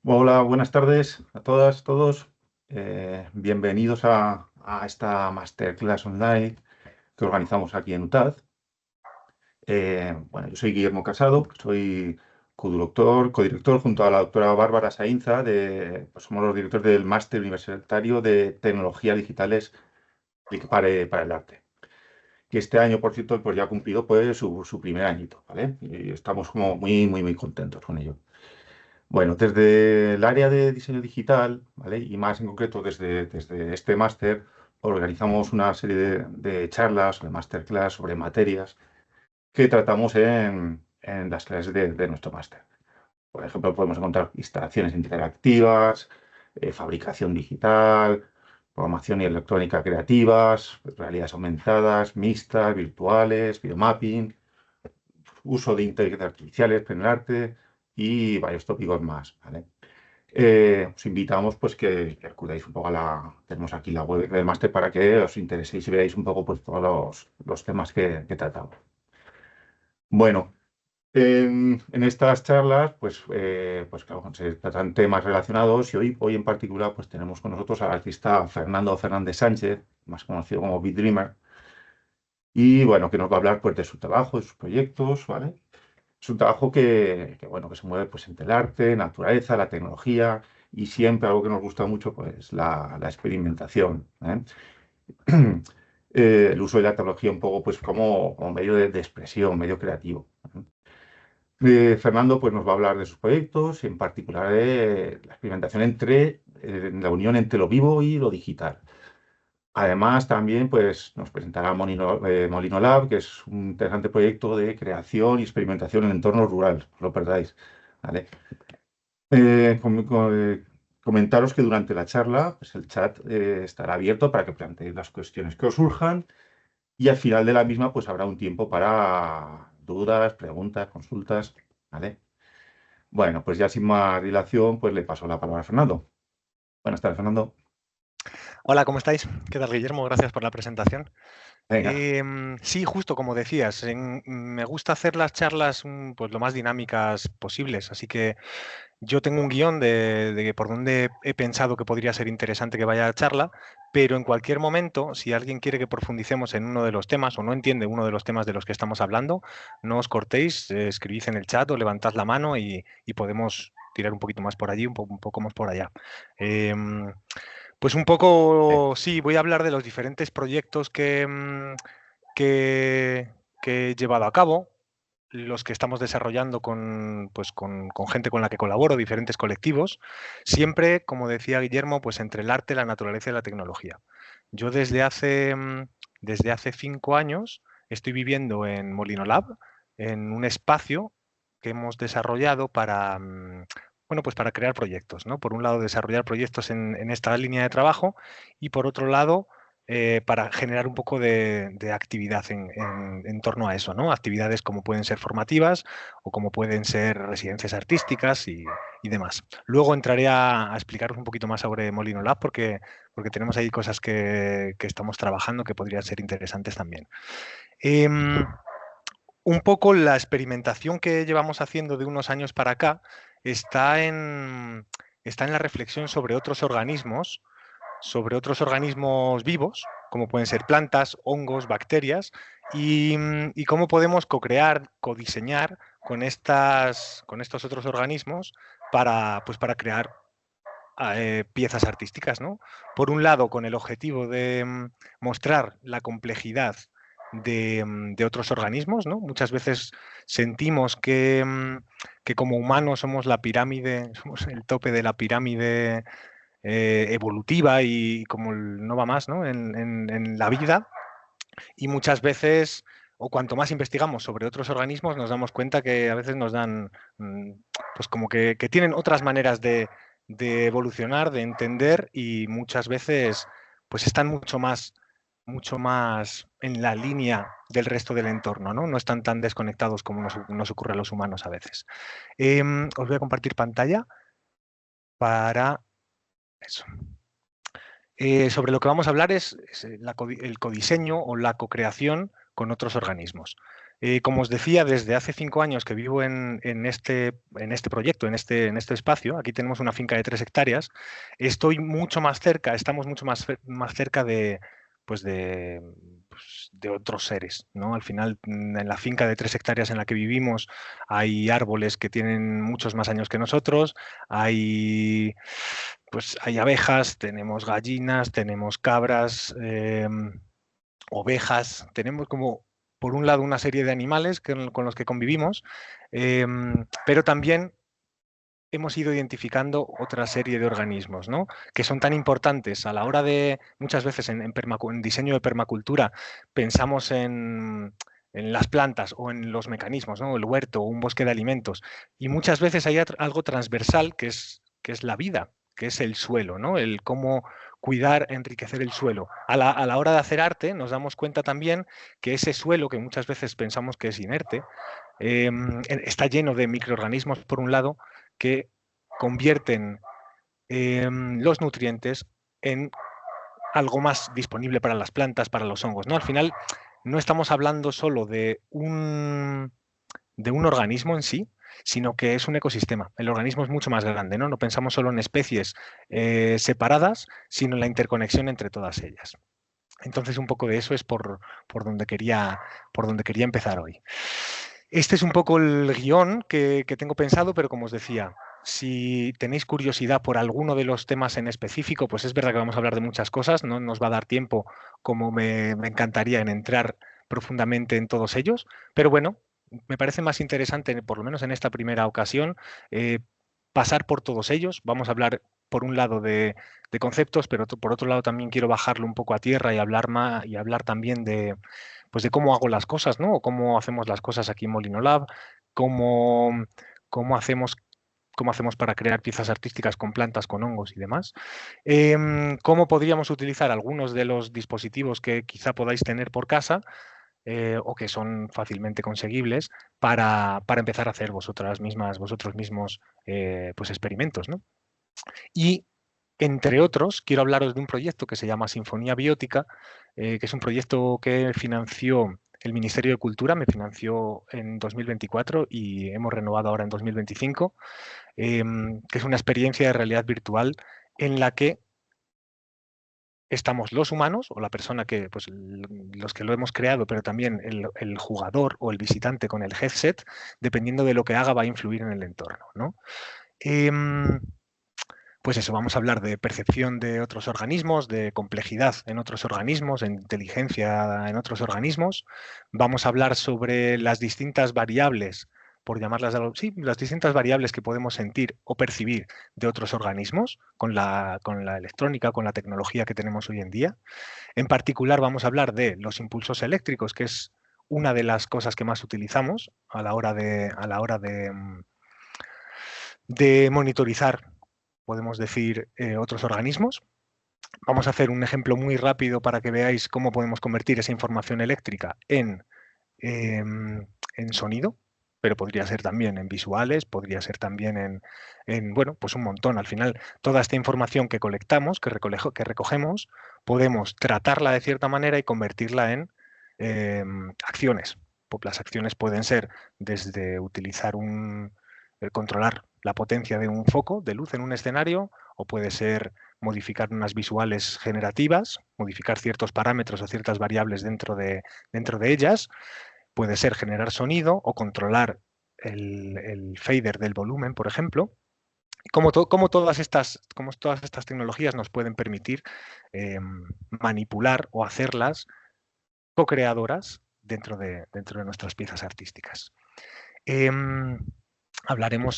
Hola, buenas tardes a todas, todos. Bienvenidos a esta masterclass online que organizamos aquí en UTAD. Bueno, yo soy Guillermo Casado, soy codirector junto a la doctora Bárbara Sainza, pues somos los directores del Máster Universitario de Tecnologías Digitales para el Arte. Que este año, por cierto, pues ya ha cumplido pues, su primer añito, ¿vale? Y estamos como muy contentos con ello. Bueno, desde el área de diseño digital, ¿vale? Y más en concreto desde este máster, organizamos una serie de charlas o de masterclass sobre materias que tratamos en las clases de nuestro máster. Por ejemplo, podemos encontrar instalaciones interactivas, fabricación digital, programación y electrónica creativas, realidades aumentadas, mixtas, virtuales, videomapping, uso de inteligencia artificiales en el arte y varios tópicos más, ¿vale? Os invitamos pues que acudáis un poco tenemos aquí la web del máster para que os intereséis y veáis un poco pues todos los temas que tratamos. Bueno, en estas charlas pues claro, se tratan temas relacionados y hoy en particular pues tenemos con nosotros al artista Fernando Fernández Sánchez, más conocido como Beat Dreamer, y bueno, que nos va a hablar pues de su trabajo, de sus proyectos, ¿vale? Es un trabajo bueno, que se mueve pues, entre el arte, naturaleza, la tecnología y siempre algo que nos gusta mucho, pues la experimentación, ¿eh? El uso de la tecnología un poco pues, como medio de expresión, medio creativo. Fernando pues, nos va a hablar de sus proyectos, en particular de la experimentación la unión entre lo vivo y lo digital. Además, también pues, nos presentará Molino Lab, que es un interesante proyecto de creación y experimentación en el entorno rural, no lo perdáis. ¿Vale? Comentaros que durante la charla pues, el chat estará abierto para que planteéis las cuestiones que os surjan y al final de la misma pues, habrá un tiempo para dudas, preguntas, consultas. ¿Vale? Bueno, pues ya sin más dilación, pues le paso la palabra a Fernando. Buenas tardes, Fernando. Hola, ¿cómo estáis? ¿Qué tal, Guillermo? Gracias por la presentación. Venga. Sí, justo como decías, me gusta hacer las charlas pues, lo más dinámicas posibles, así que yo tengo un guión de por dónde he pensado que podría ser interesante que vaya la charla, pero en cualquier momento, si alguien quiere que profundicemos en uno de los temas o no entiende uno de los temas de los que estamos hablando, no os cortéis, escribid en el chat o levantad la mano y podemos tirar un poquito más por allí, un poco más por allá. Em, pues un Eh, poco, sí, voy a hablar de los diferentes proyectos que, que he llevado a cabo, los que estamos desarrollando con gente con la que colaboro, diferentes colectivos, siempre, como decía Guillermo, pues entre el arte, la naturaleza y la tecnología. Yo desde hace 5 años estoy viviendo en Molino Lab, en un espacio que hemos desarrollado bueno, pues para crear proyectos, ¿no? Por un lado, desarrollar proyectos en esta línea de trabajo y por otro lado, para generar un poco de actividad en torno a eso, ¿no? Actividades como pueden ser formativas o como pueden ser residencias artísticas y demás. Luego entraré a explicaros un poquito más sobre Molino Lab porque tenemos ahí cosas que estamos trabajando que podrían ser interesantes también. Em, un poco la experimentación que llevamos haciendo de unos años para acá está está en la reflexión sobre otros organismos vivos, como pueden ser plantas, hongos, bacterias, y cómo podemos co-crear, codiseñar con estos otros organismos pues para crear piezas artísticas, ¿no? Por un lado, con el objetivo de mostrar la complejidad de otros organismos, ¿no? Muchas veces sentimos que como humanos somos la pirámide, somos el tope de la pirámide evolutiva y como no va más, ¿no? En la vida, y muchas veces, o cuanto más investigamos sobre otros organismos, nos damos cuenta que a veces nos dan, pues como que tienen otras maneras de evolucionar, de entender, y muchas veces pues están mucho más en la línea del resto del entorno, ¿no? No están tan desconectados como nos ocurre a los humanos a veces. Os voy a compartir pantalla para eso. Sobre lo que vamos a hablar es el codiseño o la cocreación con otros organismos. Como os decía, desde hace 5 años que vivo en este proyecto, en este espacio, aquí tenemos una finca de 3 hectáreas, estoy mucho más cerca, estamos mucho más cerca pues de otros seres, ¿no? Al final, en la finca de 3 hectáreas en la que vivimos hay árboles que tienen muchos más años que nosotros, hay abejas, tenemos gallinas, tenemos cabras, ovejas, tenemos como, por un lado, una serie de animales con los que convivimos, pero también hemos ido identificando otra serie de organismos, ¿no? Que son tan importantes a la hora de, muchas veces en diseño de permacultura, pensamos en las plantas o en los mecanismos, ¿no? El huerto o un bosque de alimentos. Y muchas veces hay algo transversal que es la vida, que es el suelo, ¿no? El cómo cuidar, enriquecer el suelo. A la hora de hacer arte nos damos cuenta también que ese suelo, que muchas veces pensamos que es inerte, está lleno de microorganismos, por un lado, que convierten los nutrientes en algo más disponible para las plantas, para los hongos, ¿no? Al final no estamos hablando solo de un organismo en sí, sino que es un ecosistema. El organismo es mucho más grande, ¿no? No pensamos solo en especies separadas, sino en la interconexión entre todas ellas. Entonces, un poco de eso es por donde quería empezar hoy. Este es un poco el guión que tengo pensado, pero como os decía, si tenéis curiosidad por alguno de los temas en específico, pues es verdad que vamos a hablar de muchas cosas, no nos va a dar tiempo como me encantaría en entrar profundamente en todos ellos, pero bueno, me parece más interesante, por lo menos en esta primera ocasión, pasar por todos ellos. Vamos a hablar, por un lado, de conceptos, pero por otro lado también quiero bajarlo un poco a tierra y hablar más, y hablar también de, pues de cómo hago las cosas, ¿no? O cómo hacemos las cosas aquí en Molino Lab, cómo, cómo hacemos cómo hacemos para crear piezas artísticas con plantas, con hongos y demás. Cómo podríamos utilizar algunos de los dispositivos que quizá podáis tener por casa o que son fácilmente conseguibles para empezar a hacer vosotros mismos pues experimentos, ¿no? Y entre otros, quiero hablaros de un proyecto que se llama Sinfonía Biótica, que es un proyecto que financió el Ministerio de Cultura, me financió en 2024 y hemos renovado ahora en 2025, que es una experiencia de realidad virtual en la que estamos los humanos o la persona que, pues los que lo hemos creado, pero también el jugador o el visitante con el headset, dependiendo de lo que haga, va a influir en el entorno, ¿no? Pues eso, vamos a hablar de percepción de otros organismos, de complejidad en otros organismos, de inteligencia en otros organismos. Vamos a hablar sobre las distintas variables, por llamarlas algo, sí, las distintas variables que podemos sentir o percibir de otros organismos con la electrónica, con la tecnología que tenemos hoy en día. En particular vamos a hablar de los impulsos eléctricos, que es una de las cosas que más utilizamos a la hora de monitorizar, podemos decir, otros organismos. Vamos a hacer un ejemplo muy rápido para que veáis cómo podemos convertir esa información eléctrica en sonido, pero podría ser también en visuales, podría ser también bueno, pues un montón. Al final, toda esta información que colectamos, que recogemos, podemos tratarla de cierta manera y convertirla en acciones. Las acciones pueden ser desde utilizar controlar la potencia de un foco de luz en un escenario, o puede ser modificar unas visuales generativas, modificar ciertos parámetros o ciertas variables dentro de ellas, puede ser generar sonido o controlar el fader del volumen, por ejemplo. Como todas estas tecnologías nos pueden permitir manipular o hacerlas co-creadoras dentro de nuestras piezas artísticas.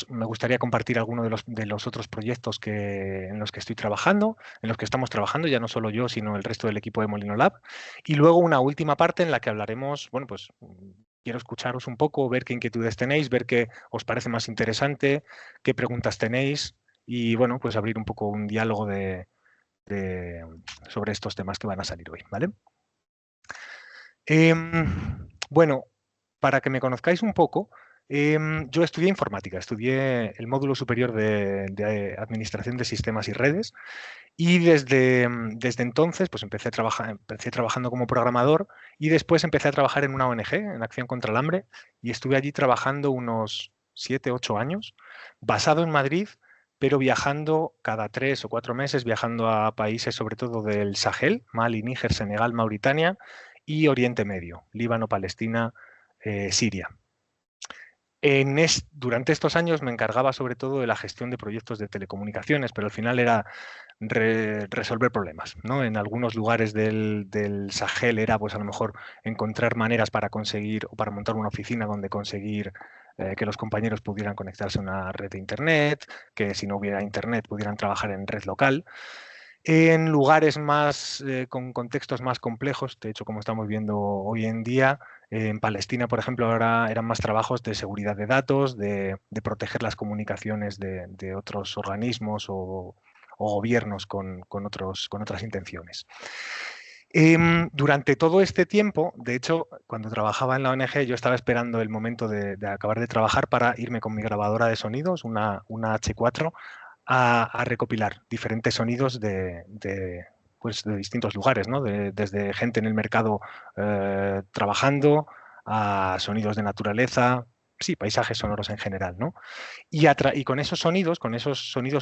Me gustaría compartir algunos de los otros proyectos en los que estoy trabajando, en los que estamos trabajando, ya no solo yo, sino el resto del equipo de Molino Lab. Y luego una última parte en la que hablaremos, bueno, pues quiero escucharos un poco, ver qué inquietudes tenéis, ver qué os parece más interesante, qué preguntas tenéis y, bueno, pues abrir un poco un diálogo sobre estos temas que van a salir hoy, ¿vale? Bueno, para que me conozcáis un poco, Yo estudié informática, estudié el módulo superior de Administración de Sistemas y Redes y desde entonces pues empecé trabajando como programador y después empecé a trabajar en una ONG, en Acción contra el Hambre, y estuve allí trabajando unos 7, 8 años, basado en Madrid, pero viajando cada 3 o 4 meses, viajando a países sobre todo del Sahel, Mali, Níger, Senegal, Mauritania y Oriente Medio, Líbano, Palestina, Siria. Durante estos años me encargaba sobre todo de la gestión de proyectos de telecomunicaciones, pero al final era resolver problemas, ¿no? En algunos lugares del Sahel era, pues a lo mejor, encontrar maneras para conseguir o para montar una oficina donde conseguir que los compañeros pudieran conectarse a una red de Internet, que si no hubiera Internet pudieran trabajar en red local. En lugares más, con contextos más complejos, de hecho, como estamos viendo hoy en día, en Palestina, por ejemplo, ahora eran más trabajos de seguridad de datos, de proteger las comunicaciones de otros organismos o gobiernos con otras intenciones. Durante todo este tiempo, de hecho, cuando trabajaba en la ONG, yo estaba esperando el momento de acabar de trabajar para irme con mi grabadora de sonidos, una H4, a recopilar diferentes sonidos pues, de distintos lugares, ¿no? Desde gente en el mercado trabajando a sonidos de naturaleza, sí, paisajes sonoros en general, ¿no? Y con esos sonidos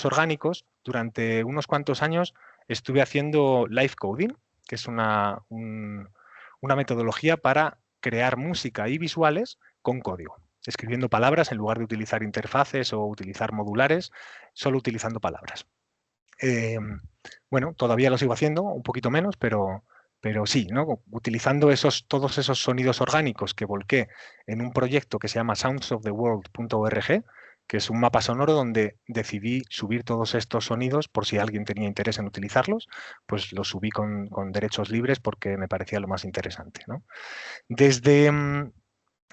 orgánicos, durante unos cuantos años estuve haciendo live coding, que es una metodología para crear música y visuales con código, escribiendo palabras en lugar de utilizar interfaces o utilizar modulares, solo utilizando palabras. Bueno, todavía lo sigo haciendo, un poquito menos, pero sí, ¿no? Utilizando todos esos sonidos orgánicos que volqué en un proyecto que se llama soundsoftheworld.org, que es un mapa sonoro donde decidí subir todos estos sonidos por si alguien tenía interés en utilizarlos, pues los subí con derechos libres porque me parecía lo más interesante, ¿no? Desde,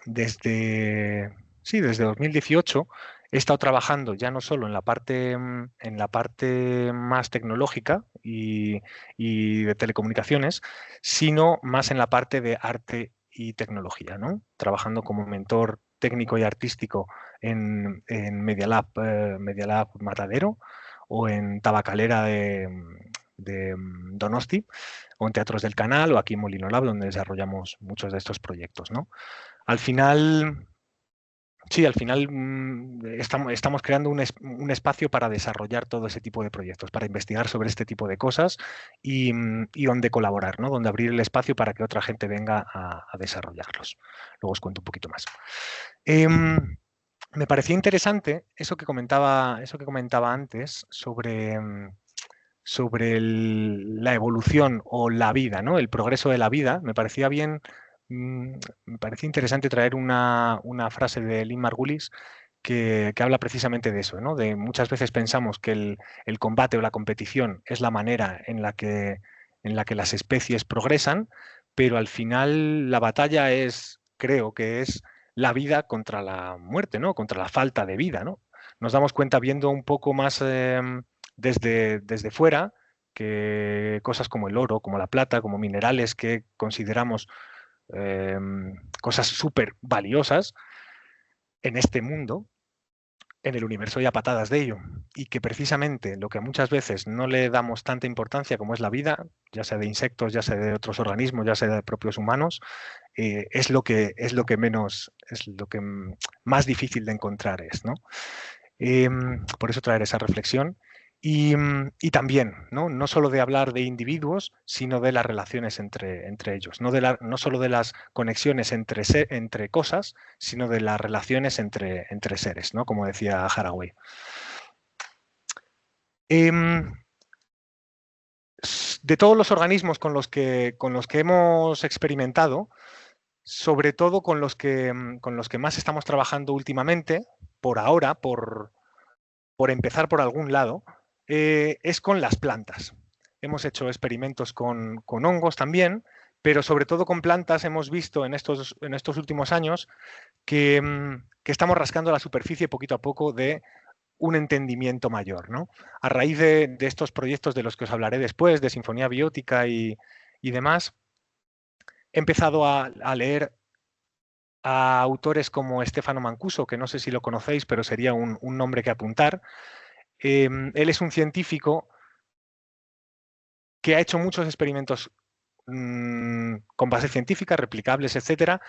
desde, sí, desde 2018 he estado trabajando ya no solo en la parte más tecnológica y de telecomunicaciones, sino más en la parte de arte y tecnología, ¿no? Trabajando como mentor técnico y artístico en Media Lab Matadero o en Tabacalera de Donosti, o en Teatros del Canal o aquí en Molino Lab, donde desarrollamos muchos de estos proyectos, ¿no? Al final, sí, al final estamos creando un espacio para desarrollar todo ese tipo de proyectos, para investigar sobre este tipo de cosas y donde colaborar, ¿no? Donde abrir el espacio para que otra gente venga a desarrollarlos. Luego os cuento un poquito más. Me parecía interesante eso que comentaba antes sobre la evolución o la vida, ¿no? El progreso de la vida. Me parecía interesante traer una frase de Lynn Margulis que habla precisamente de eso, ¿no? De muchas veces pensamos que el combate o la competición es la manera en la que las especies progresan, pero al final la batalla creo que es la vida contra la muerte, ¿no? Contra la falta de vida, ¿no? Nos damos cuenta viendo un poco más desde fuera que cosas como el oro, como la plata, como minerales que consideramos eh, cosas súper valiosas en este mundo, en el universo hay a patadas de ello. Y que precisamente lo que muchas veces no le damos tanta importancia como es la vida, ya sea de insectos, ya sea de otros organismos, ya sea de propios humanos, es lo que más difícil de encontrar es, ¿no? Por eso traer esa reflexión. Y también, ¿no? No solo de hablar de individuos, sino de las relaciones entre ellos. No solo de las conexiones entre cosas, sino de las relaciones entre seres, ¿no? Como decía Haraway. Em, de todos los organismos con los que hemos experimentado, sobre todo con los que más estamos trabajando últimamente, por ahora, por empezar por algún lado, es con las plantas. Hemos hecho experimentos con hongos también, pero sobre todo con plantas hemos visto en estos últimos años que estamos rascando la superficie poquito a poco de un entendimiento mayor, ¿no? A raíz de estos proyectos de los que os hablaré después, de Sinfonía Biótica y demás, he empezado a leer a autores como Stefano Mancuso, que no sé si lo conocéis, pero sería un nombre que apuntar. Él es un científico que ha hecho muchos experimentos con base científica, replicables, etcétera,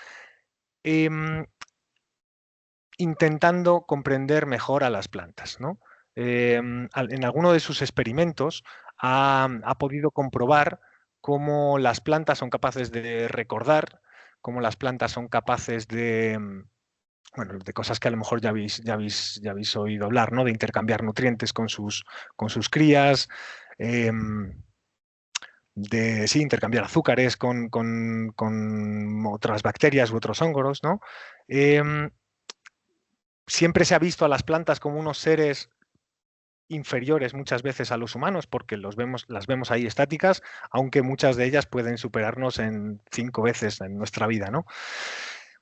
intentando comprender mejor a las plantas, ¿no? En alguno de sus experimentos ha podido comprobar cómo las plantas son capaces de recordar, cómo las plantas son capaces de, bueno, de cosas que a lo mejor ya habéis oído hablar, ¿no? De intercambiar nutrientes con sus crías, de sí, intercambiar azúcares con otras bacterias u otros hongos, ¿no? Siempre se ha visto a las plantas como unos seres inferiores muchas veces a los humanos porque las vemos ahí estáticas, aunque muchas de ellas pueden superarnos en 5 veces en nuestra vida, ¿no?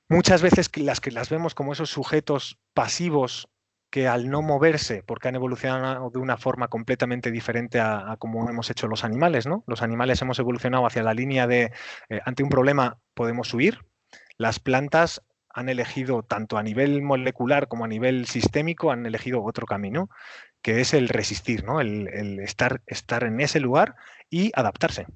Muchas veces que las vemos como esos sujetos pasivos que al no moverse, porque han evolucionado de una forma completamente diferente a como hemos hecho los animales, ¿no? Los animales hemos evolucionado hacia la línea de, ante un problema podemos huir. Las plantas han elegido, tanto a nivel molecular como a nivel sistémico, han elegido otro camino, que es el resistir, ¿no? El estar en ese lugar y adaptarse.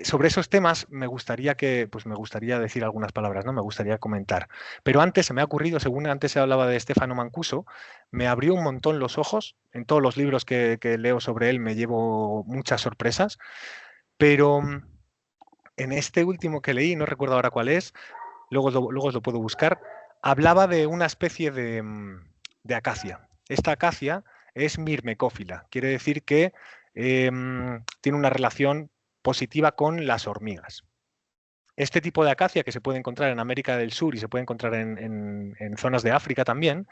Sobre esos temas pues me gustaría decir algunas palabras, ¿no? Me gustaría comentar. Pero antes se me ha ocurrido, según antes se hablaba de Stefano Mancuso, me abrió un montón los ojos. En todos los libros que leo sobre él me llevo muchas sorpresas, pero en este último que leí, no recuerdo ahora cuál es, luego os lo puedo buscar, hablaba de una especie de acacia. Esta acacia es mirmecófila, quiere decir que tiene una relación positiva con las hormigas. Este tipo de acacia que se puede encontrar en América del Sur y se puede encontrar en zonas de África también,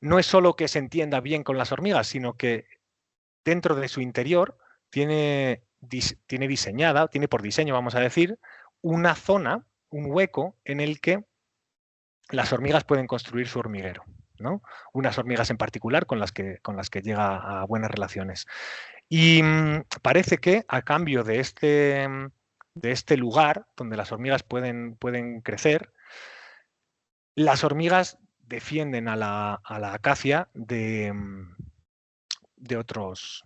no es solo que se entienda bien con las hormigas, sino que dentro de su interior tiene diseñada, tiene por diseño, vamos a decir, una zona, un hueco en el que las hormigas pueden construir su hormiguero, ¿no? Unas hormigas en particular con las que llega a buenas relaciones. Y parece que a cambio de este lugar donde las hormigas pueden crecer, las hormigas defienden a la acacia de otros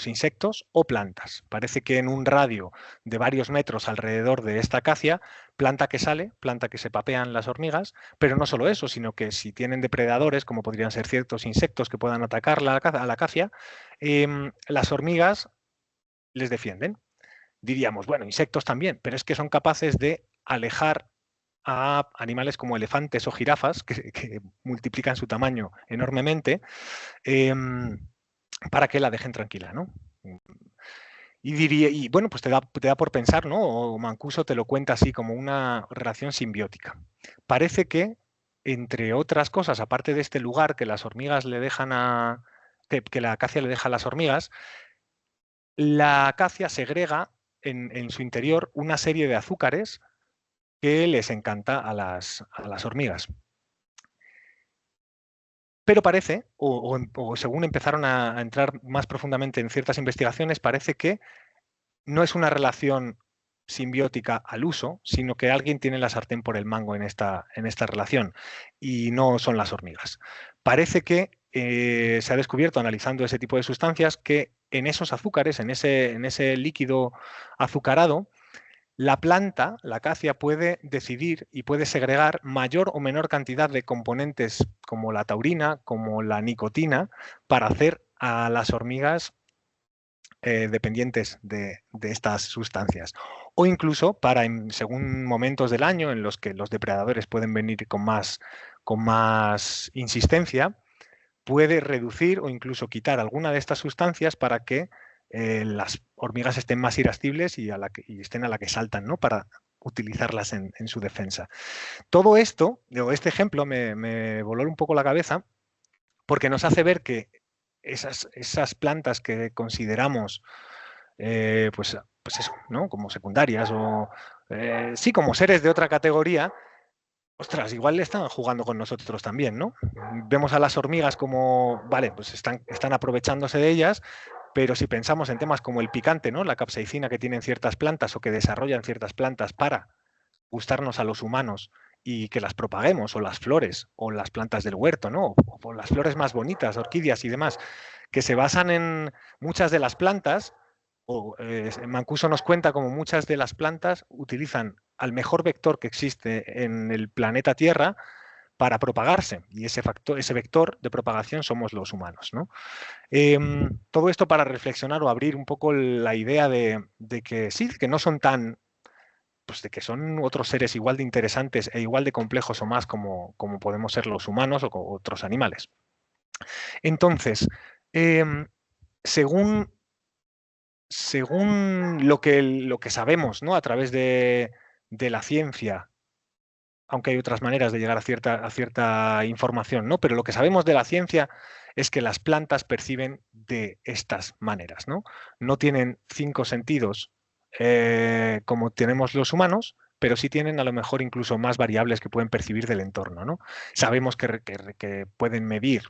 insectos o plantas. Parece que en un radio de varios metros alrededor de esta acacia, planta que se papean las hormigas, pero no solo eso, sino que si tienen depredadores, como podrían ser ciertos insectos que puedan atacar a la acacia, las hormigas les defienden. Diríamos, bueno, insectos también, pero es que son capaces de alejar a animales como elefantes o jirafas, que multiplican su tamaño enormemente, para que la dejen tranquila, ¿no? Y bueno, pues te da por pensar, ¿no? O Mancuso te lo cuenta así como una relación simbiótica. Parece que, entre otras cosas, aparte de este lugar que las hormigas le dejan que la acacia le deja a las hormigas, la acacia segrega en su interior una serie de azúcares que les encanta a las hormigas. Pero parece, o según empezaron a entrar más profundamente en ciertas investigaciones, parece que no es una relación simbiótica al uso, sino que alguien tiene la sartén por el mango en esta relación y no son las hormigas. Parece que se ha descubierto analizando ese tipo de sustancias que en esos azúcares, en ese líquido azucarado, la planta, la acacia, puede decidir y puede segregar mayor o menor cantidad de componentes como la taurina, como la nicotina, para hacer a las hormigas dependientes de estas sustancias. O incluso para, según momentos del año en los que los depredadores pueden venir con más insistencia, puede reducir o incluso quitar alguna de estas sustancias para que las hormigas estén más irascibles y estén a la que saltan, ¿no? Para utilizarlas en su defensa. Todo esto, este ejemplo me voló un poco la cabeza porque nos hace ver que esas plantas que consideramos pues eso, ¿no? Como secundarias o sí, como seres de otra categoría, ostras, igual le están jugando con nosotros también, ¿no? Vemos a las hormigas como, vale, pues están aprovechándose de ellas, pero si pensamos en temas como el picante, ¿no? La capsaicina que tienen ciertas plantas o que desarrollan ciertas plantas para gustarnos a los humanos y que las propaguemos, o las flores, o las plantas del huerto, ¿no? O las flores más bonitas, orquídeas y demás, que se basan en muchas de las plantas, Mancuso nos cuenta como muchas de las plantas utilizan al mejor vector que existe en el planeta Tierra para propagarse, y ese vector de propagación somos los humanos, ¿no? Todo esto para reflexionar o abrir un poco la idea de que sí, que no son tan, pues de que son otros seres igual de interesantes e igual de complejos o más como podemos ser los humanos o otros animales. Entonces, según, según lo que sabemos, ¿no? A través de la ciencia, aunque hay otras maneras de llegar a cierta información, ¿no? Pero lo que sabemos de la ciencia es que las plantas perciben de estas maneras, ¿no? No tienen 5 sentidos como tenemos los humanos, pero sí tienen a lo mejor incluso más variables que pueden percibir del entorno, ¿no? Sabemos que pueden medir,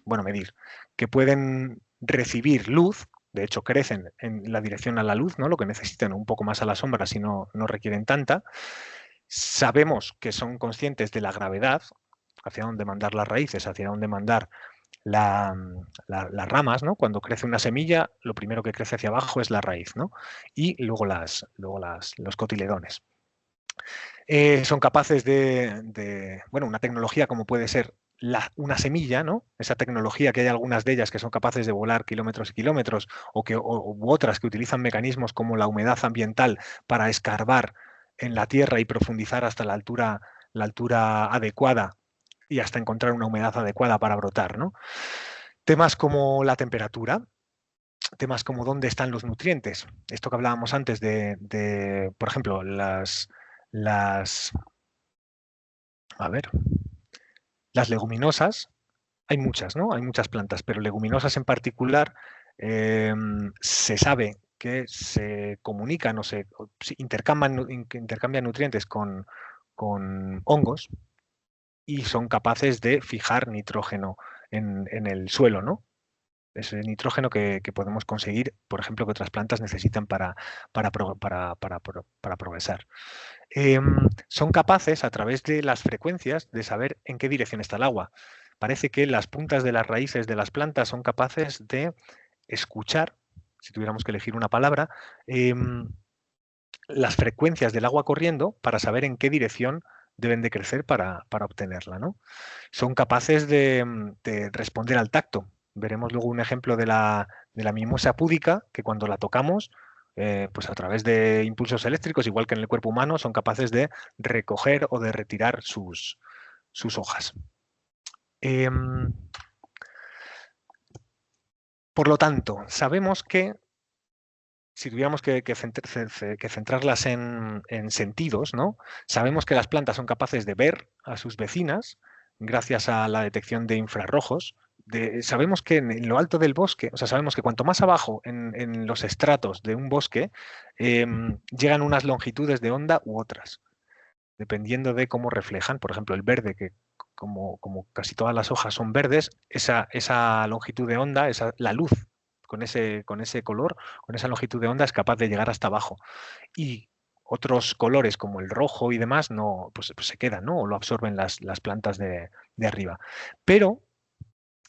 que pueden recibir luz, de hecho crecen en la dirección a la luz, ¿no? Lo que necesitan un poco más a la sombra si no requieren tanta. Sabemos que son conscientes de la gravedad, hacia dónde mandar las raíces, hacia dónde mandar las ramas, ¿no? Cuando crece una semilla, lo primero que crece hacia abajo es la raíz, ¿no? Y luego los cotiledones. Son capaces bueno, una tecnología como puede ser una semilla, ¿no? Esa tecnología que hay algunas de ellas que son capaces de volar kilómetros y kilómetros, u otras que utilizan mecanismos como la humedad ambiental para escarbar en la tierra y profundizar hasta la altura adecuada y hasta encontrar una humedad adecuada para brotar, ¿no? Temas como la temperatura, temas como dónde están los nutrientes. Esto que hablábamos antes por ejemplo, a ver, las leguminosas, hay muchas, ¿no? Hay muchas plantas, pero leguminosas en particular se sabe que se comunican o intercambian nutrientes con hongos y son capaces de fijar nitrógeno en el suelo, ¿no? Ese nitrógeno que podemos conseguir, por ejemplo, que otras plantas necesitan para progresar. Son capaces, a través de las frecuencias, de saber en qué dirección está el agua. Parece que las puntas de las raíces de las plantas son capaces de escuchar, si tuviéramos que elegir una palabra, las frecuencias del agua corriendo para saber en qué dirección deben de crecer para obtenerla, ¿no? Son capaces de responder al tacto. Veremos luego un ejemplo de la mimosa púdica, que cuando la tocamos, pues a través de impulsos eléctricos, igual que en el cuerpo humano, son capaces de recoger o de retirar sus hojas. Por lo tanto, sabemos que si tuviéramos que centrarlas en sentidos, ¿no? Sabemos que las plantas son capaces de ver a sus vecinas gracias a la detección de infrarrojos. Sabemos que en lo alto del bosque, o sea, sabemos que cuanto más abajo en los estratos de un bosque, llegan unas longitudes de onda u otras, dependiendo de cómo reflejan. Por ejemplo, el verde, que como casi todas las hojas son verdes, esa longitud de onda, la luz con ese color, con esa longitud de onda, es capaz de llegar hasta abajo. Y otros colores como el rojo y demás pues se quedan, ¿no? O lo absorben las plantas de arriba. Pero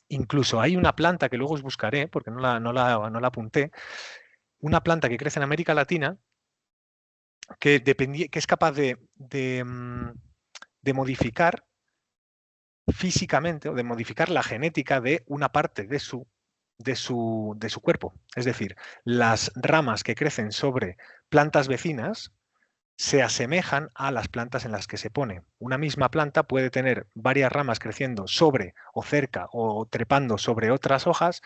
incluso hay una planta que luego os buscaré, porque no la apunté, una planta que crece en América Latina que es capaz de modificar físicamente o de modificar la genética de una parte de su cuerpo. Es decir, las ramas que crecen sobre plantas vecinas se asemejan a las plantas en las que se pone. Una misma planta puede tener varias ramas creciendo sobre o cerca o trepando sobre otras hojas,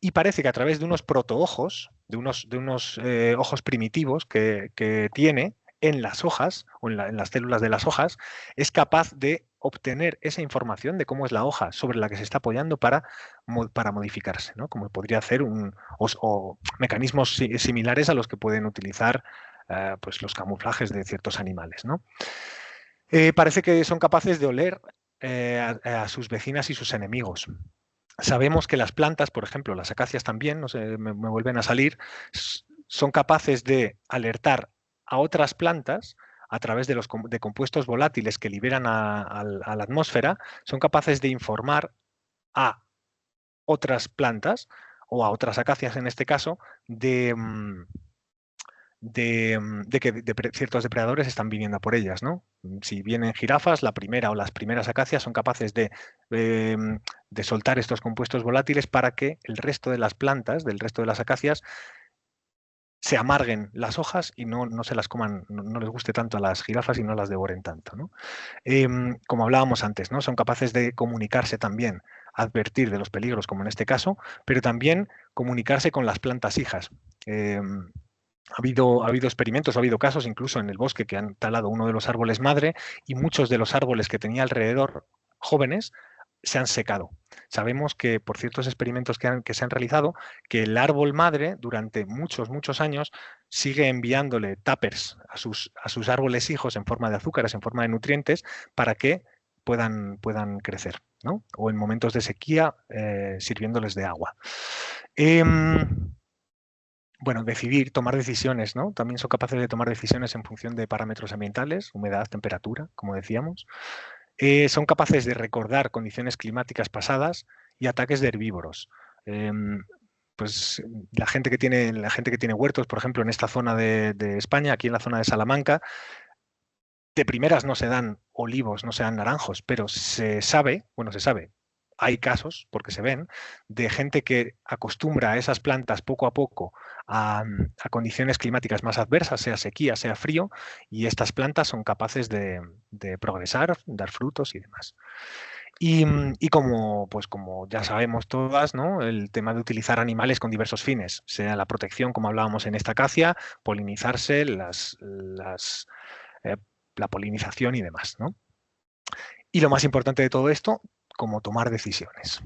y parece que a través de unos protoojos, de unos ojos primitivos que tiene en las hojas o en las células de las hojas, es capaz de obtener esa información de cómo es la hoja sobre la que se está apoyando para modificarse, ¿no? Como podría hacer o mecanismos similares a los que pueden utilizar pues los camuflajes de ciertos animales, ¿no? Parece que son capaces de oler a sus vecinas y sus enemigos. Sabemos que las plantas, por ejemplo, las acacias también, no sé, me vuelven a salir, son capaces de alertar a otras plantas a través de de compuestos volátiles que liberan a la atmósfera, son capaces de informar a otras plantas o a otras acacias en este caso de, que ciertos depredadores están viniendo a por ellas, ¿no? Si vienen jirafas, la primera o las primeras acacias son capaces de soltar estos compuestos volátiles para que el resto de las plantas, del resto de las acacias, se amarguen las hojas y no se las coman, no les guste tanto a las jirafas y no las devoren tanto, ¿no? Como hablábamos antes, ¿no? Son capaces de comunicarse también, advertir de los peligros, como en este caso, pero también comunicarse con las plantas hijas. Ha habido experimentos, ha habido casos incluso en el bosque que han talado uno de los árboles madre y muchos de los árboles que tenía alrededor jóvenes se han secado. Sabemos que por ciertos experimentos que se han realizado, que el árbol madre durante muchos años sigue enviándole tuppers a sus árboles hijos en forma de azúcares, en forma de nutrientes, para que puedan crecer, ¿no? O en momentos de sequía sirviéndoles de agua. Bueno, tomar decisiones, ¿no? También son capaces de tomar decisiones en función de parámetros ambientales, humedad, temperatura, como decíamos. Son capaces de recordar condiciones climáticas pasadas y ataques de herbívoros. Pues la gente que tiene huertos, por ejemplo, en esta zona de España, aquí en la zona de Salamanca, de primeras no se dan olivos, no se dan naranjos, pero se sabe, hay casos, porque se ven, de gente que acostumbra a esas plantas poco a poco a condiciones climáticas más adversas, sea sequía, sea frío, y estas plantas son capaces de progresar, dar frutos y demás. Y pues como ya sabemos todas, ¿no? El tema de utilizar animales con diversos fines, sea la protección, como hablábamos en esta acacia, polinizarse, la polinización y demás, ¿no? Y lo más importante de todo esto, como tomar decisiones.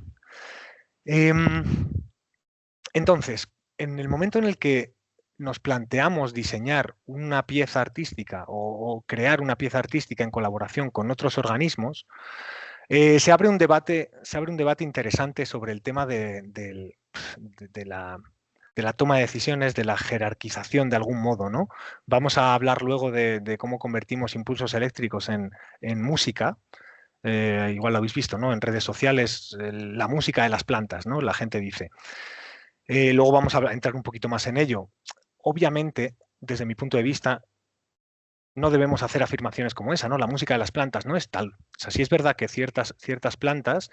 Entonces, en el momento en el que nos planteamos diseñar una pieza artística o crear una pieza artística en colaboración con otros organismos, se abre un debate interesante sobre el tema de la toma de decisiones, de la jerarquización de algún modo, ¿no? Vamos a hablar luego de cómo convertimos impulsos eléctricos en música. Igual lo habéis visto, ¿no? En redes sociales, la música de las plantas, ¿no? La gente dice. Luego vamos a entrar un poquito más en ello. Obviamente, desde mi punto de vista, no debemos hacer afirmaciones como esa, ¿no? La música de las plantas no es tal. O sea, sí es verdad que ciertas plantas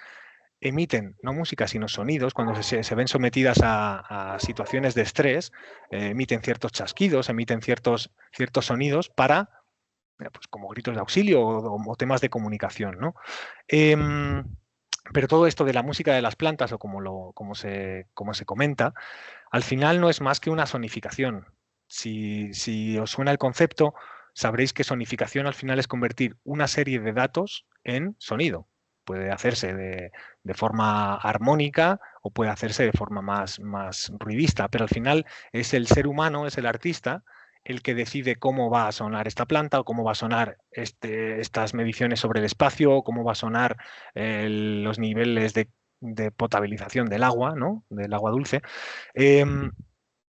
emiten no música, sino sonidos, cuando se ven sometidas a situaciones de estrés, emiten ciertos chasquidos, emiten ciertos sonidos para, pues como gritos de auxilio o temas de comunicación, ¿no? Pero todo esto de la música de las plantas, o como se comenta, al final no es más que una sonificación. Si os suena el concepto, sabréis que sonificación al final es convertir una serie de datos en sonido. Puede hacerse de forma armónica o puede hacerse de forma más ruidista, pero al final es el ser humano, es el artista, el que decide cómo va a sonar esta planta o cómo va a sonar estas mediciones sobre el espacio, o cómo va a sonar los niveles de potabilización del agua, ¿no? Del agua dulce.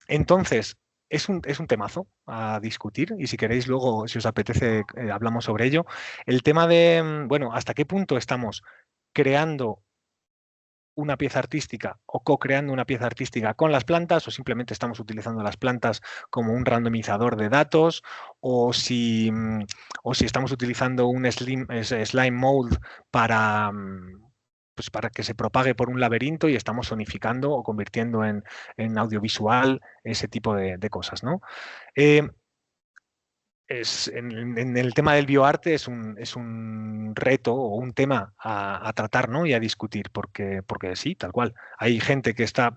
Entonces, es un temazo a discutir y si queréis luego, si os apetece, hablamos sobre ello. El tema de, bueno, hasta qué punto estamos creando una pieza artística o co-creando una pieza artística con las plantas, o simplemente estamos utilizando las plantas como un randomizador de datos, o si estamos utilizando un slime mold para, pues para que se propague por un laberinto y estamos sonificando o convirtiendo en audiovisual ese tipo de cosas, ¿no? En el tema del bioarte es un reto o un tema a tratar, ¿no? Y a discutir, porque sí, tal cual. Hay gente que está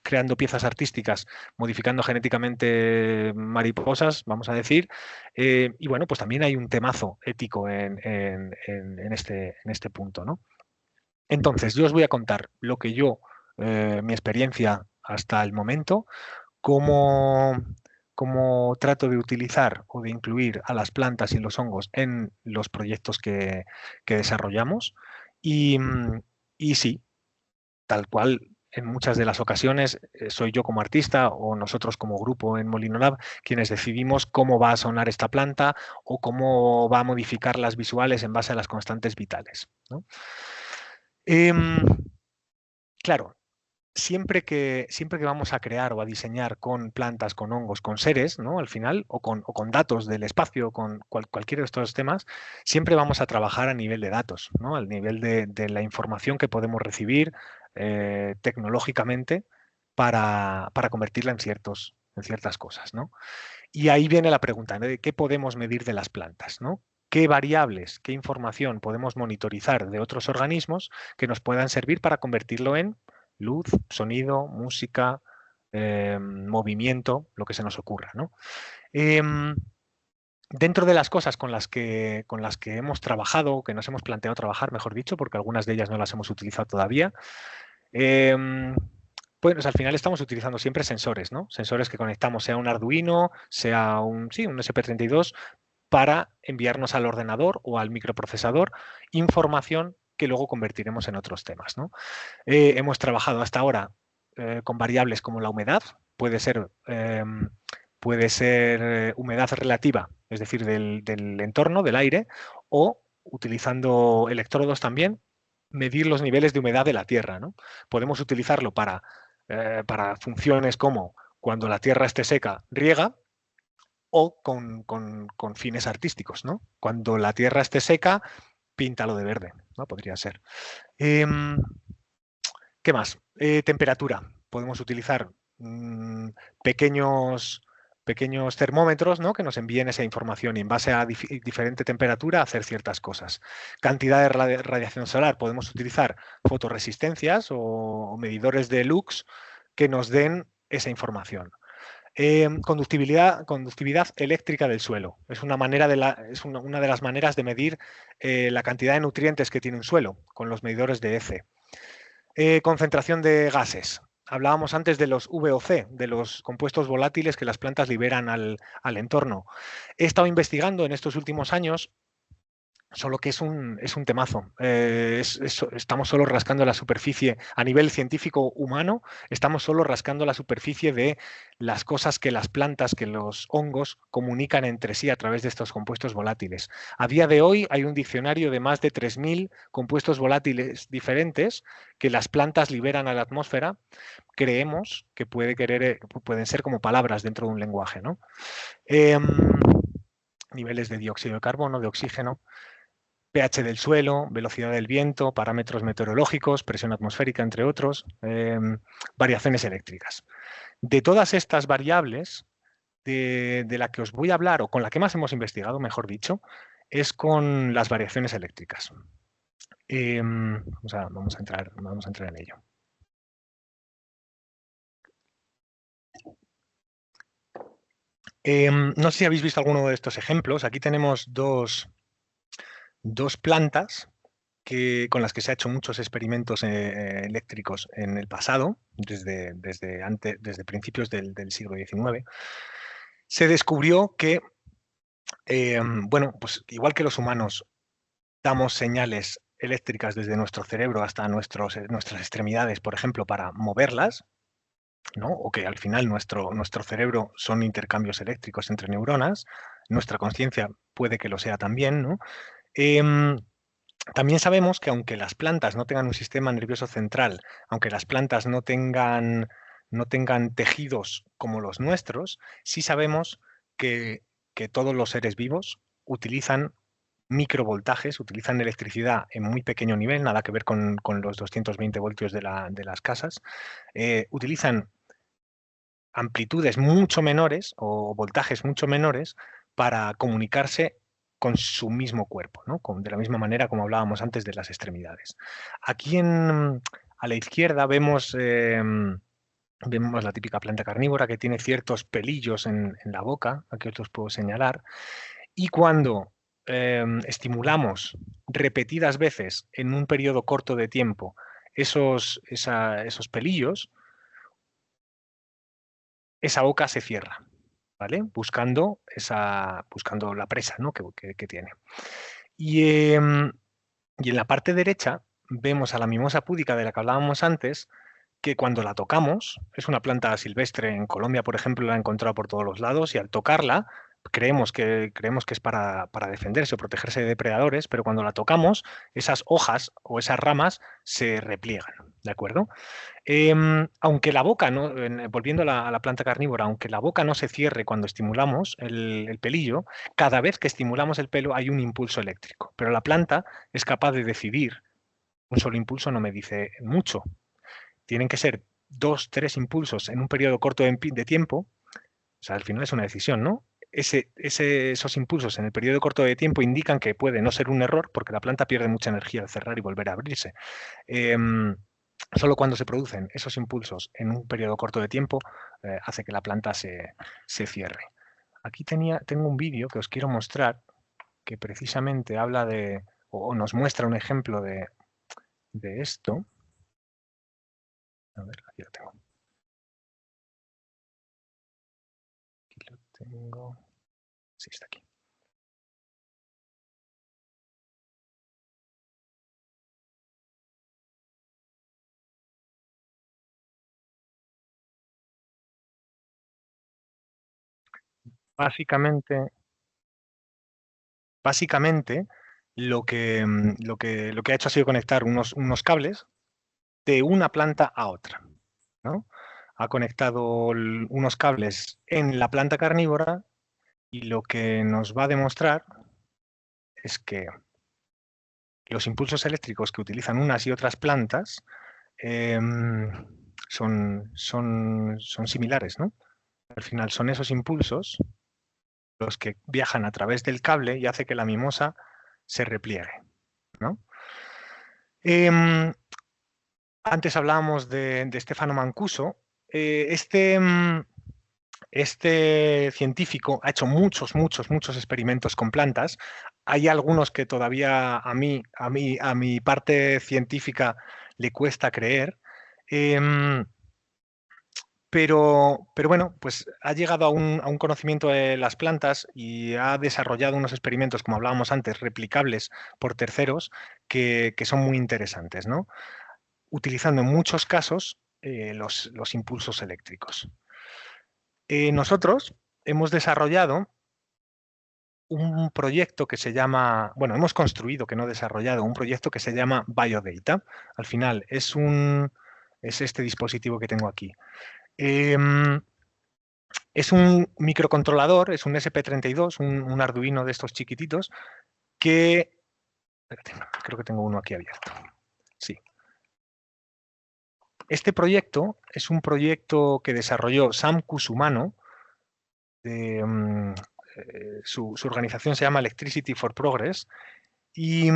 creando piezas artísticas, modificando genéticamente mariposas, vamos a decir, y bueno, pues también hay un temazo ético en este punto, ¿no? Entonces, yo os voy a contar lo que mi experiencia hasta el momento, cómo trato de utilizar o de incluir a las plantas y los hongos en los proyectos que desarrollamos. Y sí, tal cual, en muchas de las ocasiones soy yo como artista o nosotros como grupo en Molino Lab quienes decidimos cómo va a sonar esta planta o cómo va a modificar las visuales en base a las constantes vitales, ¿no? Claro, siempre que vamos a crear o a diseñar con plantas, con hongos, con seres, ¿no? Al final, o con datos del espacio, con cualquiera de estos temas, siempre vamos a trabajar a nivel de datos, ¿no? Al nivel de la información que podemos recibir tecnológicamente para convertirla en ciertas cosas, ¿no? Y ahí viene la pregunta, ¿no? De qué podemos medir de las plantas, ¿no? ¿Qué variables, qué información podemos monitorizar de otros organismos que nos puedan servir para convertirlo en luz, sonido, música, movimiento, lo que se nos ocurra, ¿no? Dentro de las cosas con las que hemos trabajado, que nos hemos planteado trabajar, mejor dicho, porque algunas de ellas no las hemos utilizado todavía, pues al final estamos utilizando siempre sensores, ¿no? Sensores que conectamos, sea un Arduino, sea sí, un SP32, para enviarnos al ordenador o al microprocesador información que luego convertiremos en otros temas, ¿no? Hemos trabajado hasta ahora con variables como la humedad, puede ser humedad relativa, es decir, del entorno, del aire, o utilizando electrodos también, medir los niveles de humedad de la Tierra, ¿no? Podemos utilizarlo para funciones como cuando la Tierra esté seca, riega, o con fines artísticos, ¿no? Cuando la Tierra esté seca, píntalo de verde, ¿no? Podría ser. ¿Qué más? Temperatura. Podemos utilizar pequeños termómetros, ¿no? Que nos envíen esa información y en base a diferente temperatura hacer ciertas cosas. Cantidad de radiación solar. Podemos utilizar fotoresistencias o medidores de lux que nos den esa información. Conductividad eléctrica del suelo. Es una de las maneras de medir la cantidad de nutrientes que tiene un suelo con los medidores de EC. Concentración de gases. Hablábamos antes de los VOC, de los compuestos volátiles que las plantas liberan al entorno. He estado investigando en estos últimos años, solo que es un temazo. Estamos solo rascando la superficie, a nivel científico humano, estamos solo rascando la superficie de las cosas que las plantas, que los hongos comunican entre sí a través de estos compuestos volátiles. A día de hoy hay un diccionario de más de 3.000 compuestos volátiles diferentes que las plantas liberan a la atmósfera. Creemos que pueden ser como palabras dentro de un lenguaje, ¿no? Niveles de dióxido de carbono, de oxígeno, pH del suelo, velocidad del viento, parámetros meteorológicos, presión atmosférica, entre otros, variaciones eléctricas. De todas estas variables, de la que os voy a hablar, o con la que más hemos investigado, mejor dicho, es con las variaciones eléctricas. Vamos a entrar en ello. No sé si habéis visto alguno de estos ejemplos. Aquí tenemos dos plantas con las que se ha hecho muchos experimentos eléctricos en el pasado, desde principios del siglo XIX. Se descubrió que, bueno, pues igual que los humanos damos señales eléctricas desde nuestro cerebro hasta nuestras extremidades, por ejemplo, para moverlas, ¿no? O que al final nuestro cerebro son intercambios eléctricos entre neuronas, nuestra conciencia puede que lo sea también, ¿no? También sabemos que aunque las plantas no tengan un sistema nervioso central, aunque las plantas no tengan tejidos como los nuestros, sí sabemos que todos los seres vivos utilizan microvoltajes, utilizan electricidad en muy pequeño nivel, nada que ver con los 220 voltios de las casas, utilizan amplitudes mucho menores o voltajes mucho menores para comunicarse con su mismo cuerpo, ¿no? De la misma manera como hablábamos antes de las extremidades. Aquí a la izquierda vemos la típica planta carnívora que tiene ciertos pelillos en la boca, aquí os los puedo señalar, y cuando estimulamos repetidas veces en un periodo corto de tiempo esos pelillos, esa boca se cierra, ¿vale? Buscando la presa, ¿no? que tiene. Y en la parte derecha vemos a la mimosa púdica de la que hablábamos antes, que cuando la tocamos, es una planta silvestre, en Colombia, por ejemplo, la he encontrado por todos los lados, y al tocarla creemos que es para defenderse o protegerse de depredadores, pero cuando la tocamos, esas hojas o esas ramas se repliegan, ¿de acuerdo? Aunque la boca, ¿no? Volviendo a la planta carnívora, aunque la boca no se cierre cuando estimulamos el pelillo, cada vez que estimulamos el pelo hay un impulso eléctrico, pero la planta es capaz de decidir. Un solo impulso no me dice mucho. Tienen que ser 2, 3 impulsos en un periodo corto de tiempo. O sea, al final es una decisión, ¿no? Esos impulsos en el periodo corto de tiempo indican que puede no ser un error porque la planta pierde mucha energía al cerrar y volver a abrirse. Solo cuando se producen esos impulsos en un periodo corto de tiempo hace que la planta se cierre. Aquí tengo un vídeo que os quiero mostrar que precisamente habla o nos muestra un ejemplo de esto. A ver, aquí lo tengo. Aquí lo tengo. Sí, está aquí. Básicamente lo que ha hecho ha sido conectar unos cables de una planta a otra, ¿no? Ha conectado unos cables en la planta carnívora y lo que nos va a demostrar es que los impulsos eléctricos que utilizan unas y otras plantas son similares, ¿no? Al final son esos impulsos los que viajan a través del cable y hace que la mimosa se repliegue, ¿no? Antes hablábamos de Stefano Mancuso. Este científico ha hecho muchos experimentos con plantas. Hay algunos que todavía a mi parte científica le cuesta creer. Pero bueno, pues ha llegado a un conocimiento de las plantas y ha desarrollado unos experimentos, como hablábamos antes, replicables por terceros, que son muy interesantes, ¿no? Utilizando en muchos casos los impulsos eléctricos. Nosotros hemos desarrollado un proyecto que se llama, bueno, hemos construido, que no desarrollado, un proyecto que se llama BioData. Al final es este dispositivo que tengo aquí. Es un microcontrolador, es un SP32, un Arduino de estos chiquititos, que... Espérate, creo que tengo uno aquí abierto. Sí. Este proyecto es un proyecto que desarrolló Sam Kusumano. Su organización se llama Electricity for Progress. Y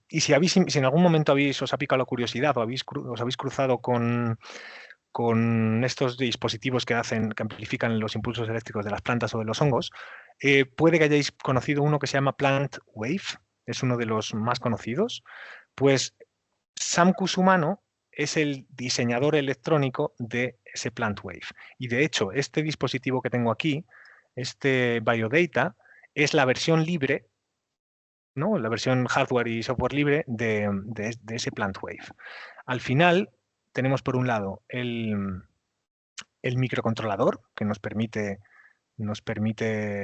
si en algún momento os ha picado la curiosidad o os habéis cruzado con estos dispositivos que amplifican los impulsos eléctricos de las plantas o de los hongos, puede que hayáis conocido uno que se llama Plant Wave, es uno de los más conocidos. Pues Sam Kusumano es el diseñador electrónico de ese Plant Wave. Y de hecho, este dispositivo que tengo aquí, este BioData, es la versión libre, ¿no? La versión hardware y software libre de ese Plant Wave. Al final, tenemos por un lado el microcontrolador, que nos permite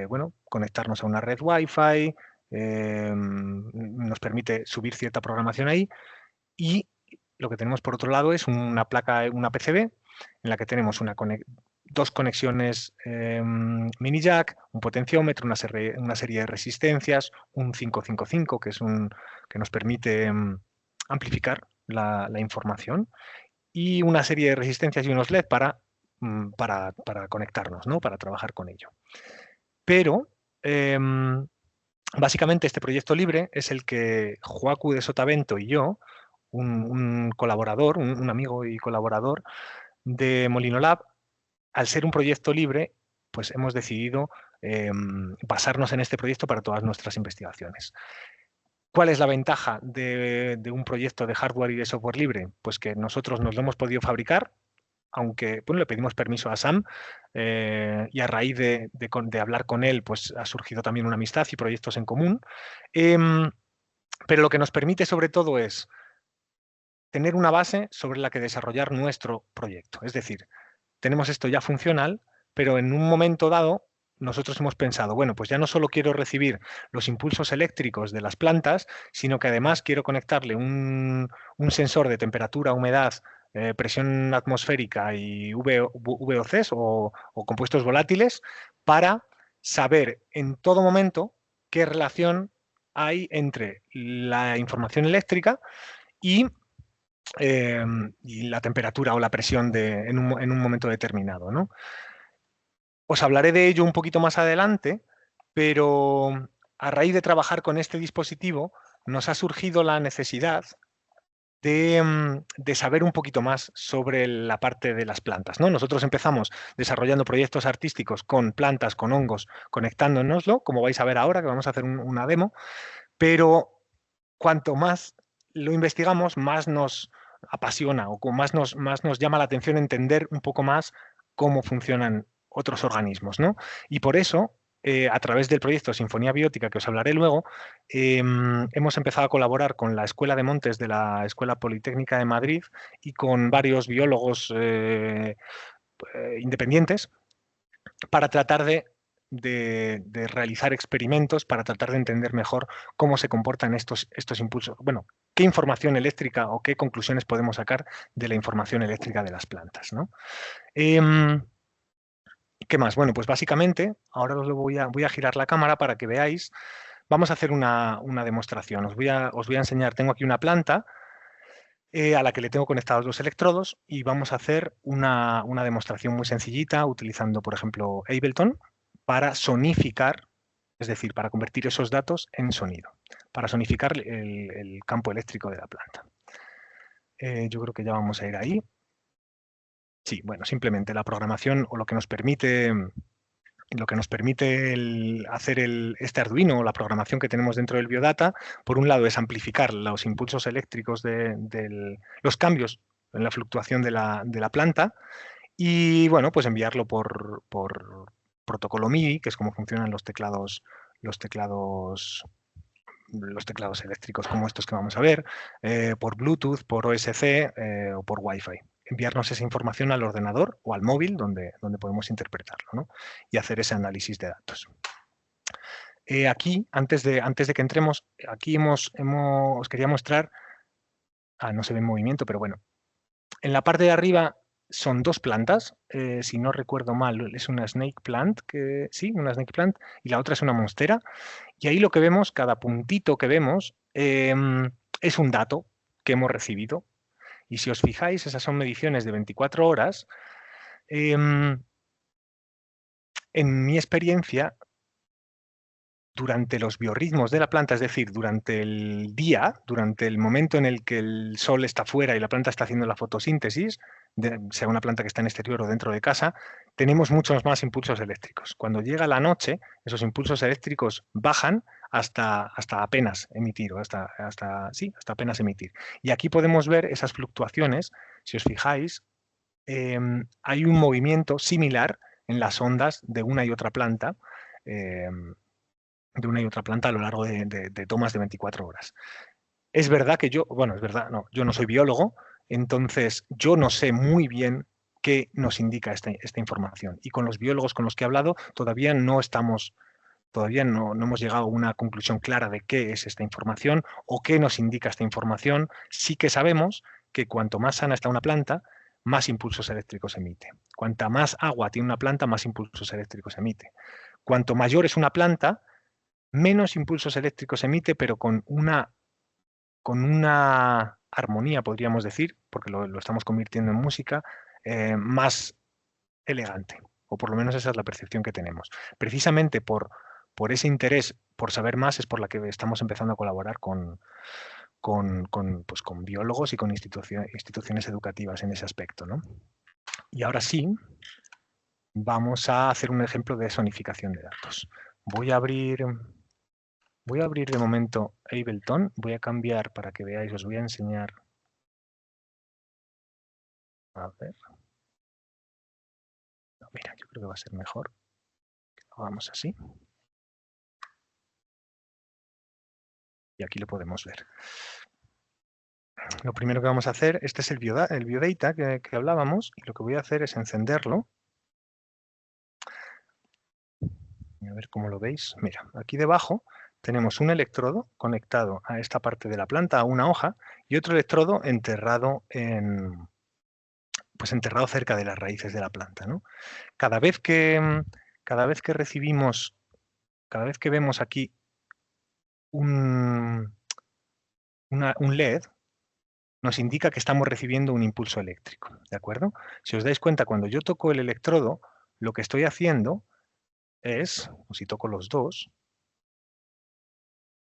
bueno, conectarnos a una red Wi-Fi, nos permite subir cierta programación ahí, y lo que tenemos por otro lado es una placa, una PCB, en la que tenemos dos conexiones mini jack, un potenciómetro, una serie de resistencias, un 555, que nos permite amplificar la información, y una serie de resistencias y unos LED para conectarnos, ¿no? Para trabajar con ello. Pero básicamente este proyecto libre es el que Joacu de Sotavento y yo, un colaborador, un amigo y colaborador de Molino Lab, al ser un proyecto libre, pues hemos decidido basarnos en este proyecto para todas nuestras investigaciones. ¿Cuál es la ventaja de un proyecto de hardware y de software libre? Pues que nosotros nos lo hemos podido fabricar, aunque bueno, le pedimos permiso a Sam y a raíz de hablar con él, pues ha surgido también una amistad y proyectos en común. Pero lo que nos permite sobre todo es tener una base sobre la que desarrollar nuestro proyecto. Es decir, tenemos esto ya funcional, pero en un momento dado nosotros hemos pensado, bueno, pues ya no solo quiero recibir los impulsos eléctricos de las plantas, sino que además quiero conectarle un sensor de temperatura, humedad, presión atmosférica y VOCs o compuestos volátiles para saber en todo momento qué relación hay entre la información eléctrica y y la temperatura o la presión en un momento determinado, ¿no? Os hablaré de ello un poquito más adelante, pero a raíz de trabajar con este dispositivo nos ha surgido la necesidad de saber un poquito más sobre la parte de las plantas, ¿no? Nosotros empezamos desarrollando proyectos artísticos con plantas, con hongos, conectándonoslo, como vais a ver ahora, que vamos a hacer una demo, pero cuanto más lo investigamos, más nos apasiona o más nos llama la atención entender un poco más cómo funcionan otros organismos, ¿no? Y por eso, a través del proyecto Sinfonía Biótica, que os hablaré luego, hemos empezado a colaborar con la Escuela de Montes de la Escuela Politécnica de Madrid y con varios biólogos independientes para tratar de realizar experimentos, para tratar de entender mejor cómo se comportan estos impulsos. Bueno, qué información eléctrica o qué conclusiones podemos sacar de la información eléctrica de las plantas, ¿no? ¿Qué más? Bueno, pues básicamente, ahora voy a girar la cámara para que veáis. Vamos a hacer una demostración. Os voy a enseñar, tengo aquí una planta a la que le tengo conectados los electrodos y vamos a hacer una demostración muy sencillita utilizando, por ejemplo, Ableton para sonificar, es decir, para convertir esos datos en sonido, para sonificar el campo eléctrico de la planta. Yo creo que ya vamos a ir ahí. Sí, bueno, simplemente la programación o lo que nos permite hacer este Arduino o la programación que tenemos dentro del Biodata, por un lado es amplificar los impulsos eléctricos los cambios en la fluctuación de la planta y, bueno, pues enviarlo por protocolo MIDI, que es como funcionan los teclados, los teclados eléctricos como estos que vamos a ver, por Bluetooth, por OSC o por Wi-Fi. Enviarnos esa información al ordenador o al móvil donde podemos interpretarlo, ¿no? Y hacer ese análisis de datos. Aquí, antes de que entremos, aquí os quería mostrar, no se ve en movimiento, pero bueno, en la parte de arriba son dos plantas, si no recuerdo mal, es una snake plant, sí, una snake plant, y la otra es una monstera. Y ahí lo que vemos, cada puntito que vemos, es un dato que hemos recibido. Y si os fijáis, esas son mediciones de 24 horas. En mi experiencia, durante los biorritmos de la planta, es decir, durante el día, durante el momento en el que el sol está fuera y la planta está haciendo la fotosíntesis, sea una planta que está en exterior o dentro de casa, tenemos muchos más impulsos eléctricos. Cuando llega la noche, esos impulsos eléctricos bajan hasta apenas emitir, o hasta apenas emitir. Y aquí podemos ver esas fluctuaciones. Si os fijáis, hay un movimiento similar en las ondas de una y otra planta, a lo largo de tomas de 24 horas. Es verdad que es verdad, no, yo no soy biólogo, entonces yo no sé muy bien qué nos indica esta información. Y con los biólogos con los que he hablado todavía no hemos llegado a una conclusión clara de qué es esta información o qué nos indica esta información. Sí que sabemos que cuanto más sana está una planta, más impulsos eléctricos emite. Cuanta más agua tiene una planta, más impulsos eléctricos emite. Cuanto mayor es una planta, menos impulsos eléctricos emite, pero con una armonía, podríamos decir, porque lo estamos convirtiendo en música, más elegante. O por lo menos esa es la percepción que tenemos. Precisamente por ese interés, por saber más, es por la que estamos empezando a colaborar pues, con biólogos y con instituciones educativas en ese aspecto, ¿no? Y ahora sí, vamos a hacer un ejemplo de sonificación de datos. Voy a abrir de momento Ableton, voy a cambiar para que veáis, os voy a enseñar. A ver. No, mira, yo creo que va a ser mejor que lo hagamos así. Y aquí lo podemos ver. lo primero que vamos a hacer, este es el biodata que hablábamos, y lo que voy a hacer es encenderlo. A ver cómo lo veis. Mira, aquí debajo tenemos un electrodo conectado a esta parte de la planta, a una hoja, y otro electrodo enterrado pues enterrado cerca de las raíces de la planta, ¿no? Cada vez que, cada vez que recibimos, cada vez que vemos aquí un LED, nos indica que estamos recibiendo un impulso eléctrico, ¿de acuerdo? Si os dais cuenta, cuando yo toco el electrodo, lo que estoy haciendo es, o si toco los dos,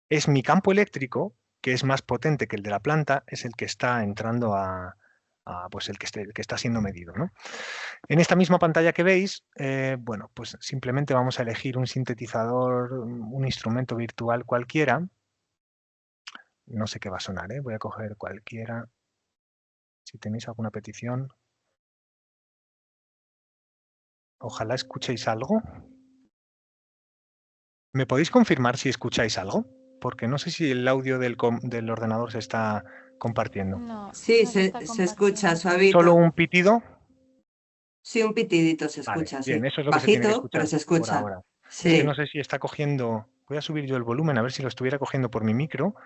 es mi campo eléctrico, que es más potente que el de la planta, es el que está entrando pues el que está siendo medido, ¿no? En esta misma pantalla que veis, bueno, pues simplemente vamos a elegir un sintetizador, un instrumento virtual cualquiera. No sé qué va a sonar, ¿eh? Voy a coger cualquiera. Si tenéis alguna petición. Ojalá escuchéis algo. ¿Me podéis confirmar si escucháis algo? Porque no sé si el audio del ordenador se está compartiendo. No, Sí, no se está se escucha compartiendo. suavito. ¿Solo un pitido? Sí, un pitidito se Vale, escucha, bien, sí. eso es lo que se tiene que Bajito, pero escuchar se por escucha. ahora. Es que no Sí. sé si está cogiendo... Voy a subir yo el volumen a ver si lo estuviera cogiendo por mi micro,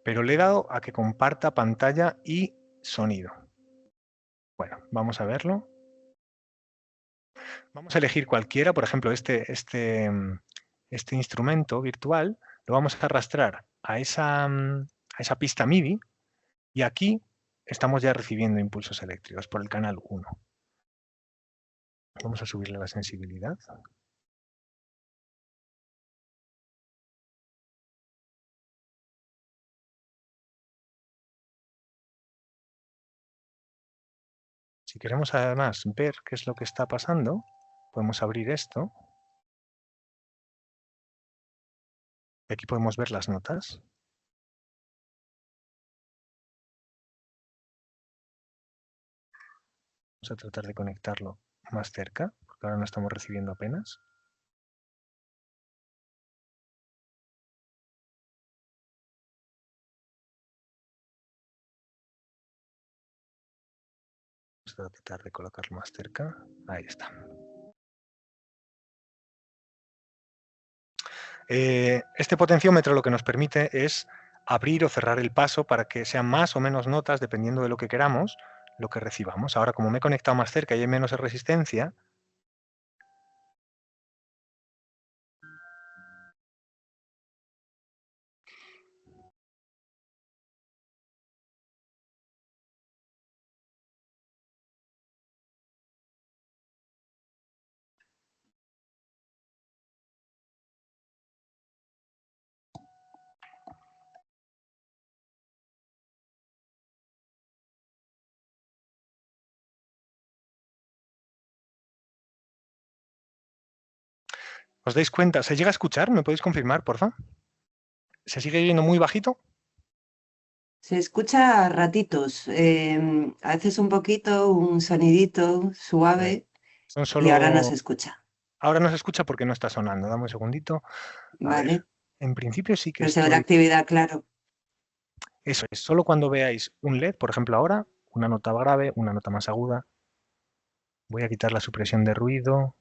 pero le he dado a que comparta pantalla y sonido. Bueno, vamos a verlo. Vamos a elegir cualquiera, por ejemplo, este instrumento virtual, lo vamos a arrastrar a esa pista MIDI y aquí estamos ya recibiendo impulsos eléctricos por el canal 1. Vamos a subirle la sensibilidad. Si queremos además ver qué es lo que está pasando, podemos abrir esto. Y aquí podemos ver las notas. Vamos a tratar de conectarlo más cerca, porque ahora no estamos recibiendo apenas. Vamos a tratar de colocarlo más cerca. Ahí está. Este potenciómetro lo que nos permite es abrir o cerrar el paso para que sean más o menos notas, dependiendo de lo que queramos, lo que recibamos. Ahora, como me he conectado más cerca y hay menos resistencia, ¿os dais cuenta? ¿Se llega a escuchar? ¿Me podéis confirmar, por favor? ¿Se sigue oyendo muy bajito? Se escucha a ratitos, a veces un poquito, un sonidito suave, Son y ahora no se solo... escucha. Ahora no se escucha porque no está sonando. Dame un segundito. A ver, Vale, en principio sí que pero se ve la estoy... actividad, claro. Eso es, solo cuando veáis un LED, por ejemplo ahora, una nota grave, una nota más aguda. Voy a quitar la supresión de ruido.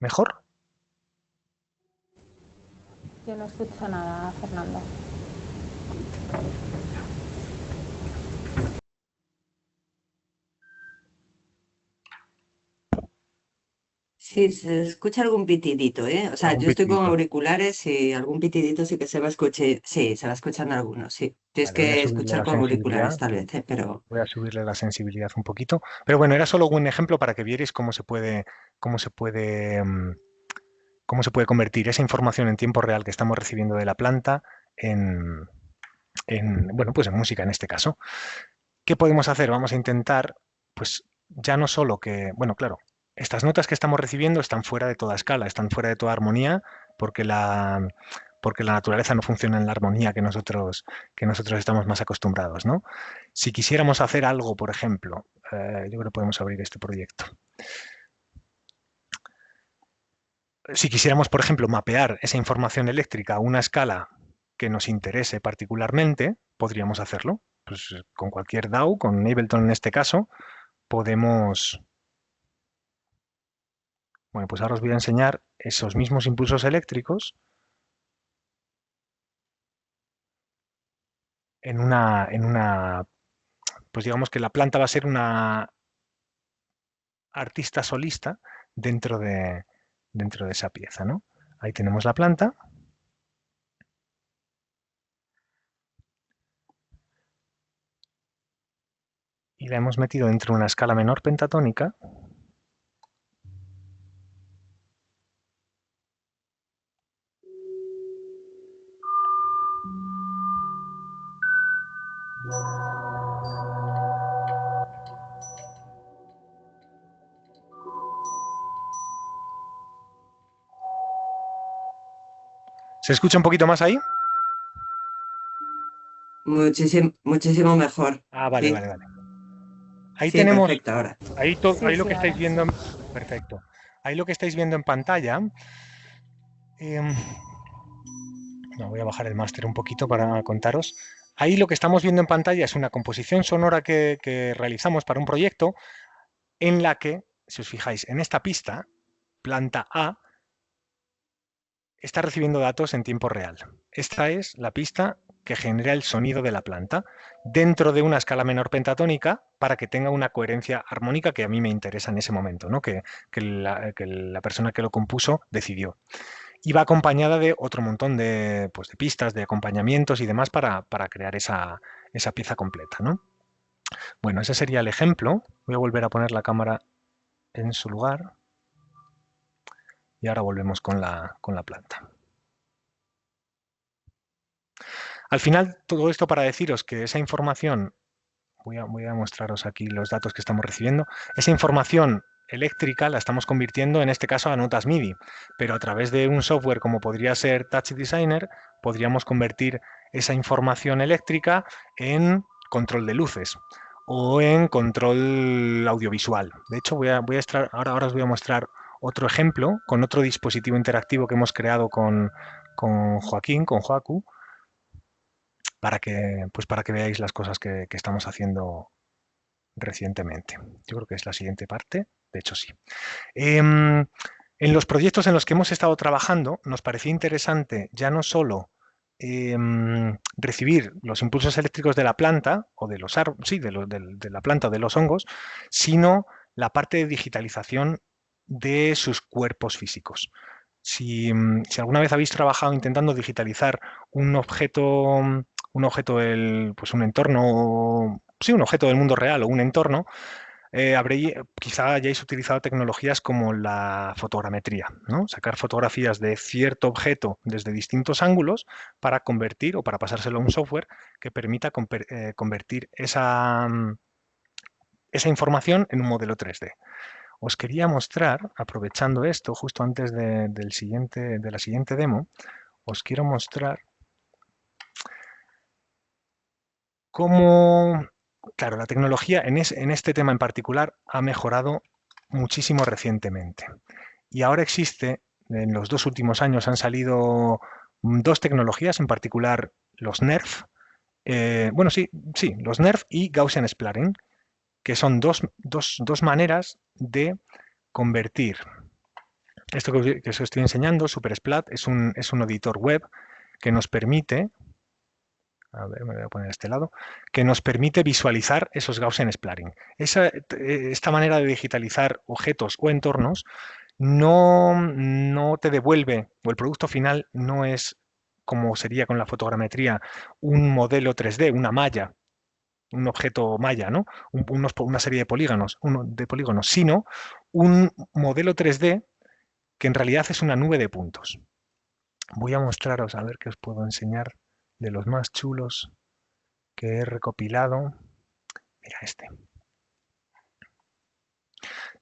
¿Mejor? Yo no escucho nada, Fernando. Sí, se escucha algún pitidito, ¿eh? O sea, Algún yo estoy con pitidito. auriculares y algún pitidito sí que se va a escuchar. Sí, se va escuchando algunos, sí. Tienes Vale, voy a que subirle escuchar la con auriculares sensibilidad. tal vez, ¿eh? Pero Voy a subirle la sensibilidad un poquito. Pero bueno, era solo un ejemplo para que vierais cómo se puede, cómo se puede convertir esa información en tiempo real que estamos recibiendo de la planta bueno, pues en música en este caso. ¿Qué podemos hacer? Vamos a intentar, pues ya no solo que, bueno, claro, estas notas que estamos recibiendo están fuera de toda escala, están fuera de toda armonía, porque porque la naturaleza no funciona en la armonía que nosotros estamos más acostumbrados, ¿no? Si quisiéramos hacer algo, por ejemplo, yo creo que podemos abrir este proyecto. Si quisiéramos, por ejemplo, mapear esa información eléctrica a una escala que nos interese particularmente, podríamos hacerlo. Pues con cualquier DAO, con Ableton en este caso, podemos... Bueno, pues ahora os voy a enseñar esos mismos impulsos eléctricos pues digamos que la planta va a ser una artista solista dentro de esa pieza, ¿no? Ahí tenemos la planta. Y la hemos metido dentro de una escala menor pentatónica. ¿Se escucha un poquito más ahí? Muchísimo, muchísimo mejor. Ah, vale, Sí, vale, vale. Ahí sí, tenemos, perfecto ahora. ahí, Sí, ahí lo sí, que estáis ahora sí. viendo, perfecto. Ahí lo que estáis viendo en pantalla, no, voy a bajar el máster un poquito para contaros. Ahí lo que estamos viendo en pantalla es una composición sonora que realizamos para un proyecto en la que, si os fijáis, en esta pista, planta A, está recibiendo datos en tiempo real. Esta es la pista que genera el sonido de la planta dentro de una escala menor pentatónica para que tenga una coherencia armónica que a mí me interesa en ese momento, ¿no? que la persona que lo compuso decidió. Y va acompañada de otro montón de, pues, de pistas, de acompañamientos y demás para crear esa pieza completa, ¿no? Bueno, ese sería el ejemplo. Voy a volver a poner la cámara en su lugar. Y ahora volvemos con la planta. Al final, todo esto para deciros que esa información, voy a mostraros aquí los datos que estamos recibiendo, esa información eléctrica la estamos convirtiendo en este caso a notas MIDI, pero a través de un software como podría ser Touch Designer, podríamos convertir esa información eléctrica en control de luces o en control audiovisual. De hecho, ahora os voy a mostrar otro ejemplo con otro dispositivo interactivo que hemos creado con Joaquín, con Joacu, para que veáis las cosas que estamos haciendo recientemente. Yo creo que es la siguiente parte, de hecho sí. En los proyectos en los que hemos estado trabajando, nos parecía interesante ya no solo recibir los impulsos eléctricos de la planta, o de los de la planta o de los hongos, sino la parte de digitalización de sus cuerpos físicos. Si alguna vez habéis trabajado intentando digitalizar un objeto, pues un entorno, sí, un objeto del mundo real o un entorno, quizá hayáis utilizado tecnologías como la fotogrametría, ¿no? Sacar fotografías de cierto objeto desde distintos ángulos para convertir o para pasárselo a un software que permita convertir esa información en un modelo 3D. Os quería mostrar, aprovechando esto, justo antes de la siguiente demo, os quiero mostrar cómo, claro, la tecnología en este tema en particular ha mejorado muchísimo recientemente. Y ahora en los 2 últimos años han salido 2 tecnologías, en particular los NERF, los NERF y Gaussian Splattering, que son dos maneras de convertir. Esto que os estoy enseñando, SuperSplat, es un editor web que nos permite, a ver, me voy a poner a este lado, que nos permite visualizar esos Gaussian Splattering. Esta manera de digitalizar objetos o entornos no te devuelve, o el producto final no es como sería con la fotogrametría, un modelo 3D, una malla, un objeto malla, ¿no? Una serie de polígonos, sino un modelo 3D que en realidad es una nube de puntos. Voy a mostraros, a ver qué os puedo enseñar de los más chulos que he recopilado. Mira este.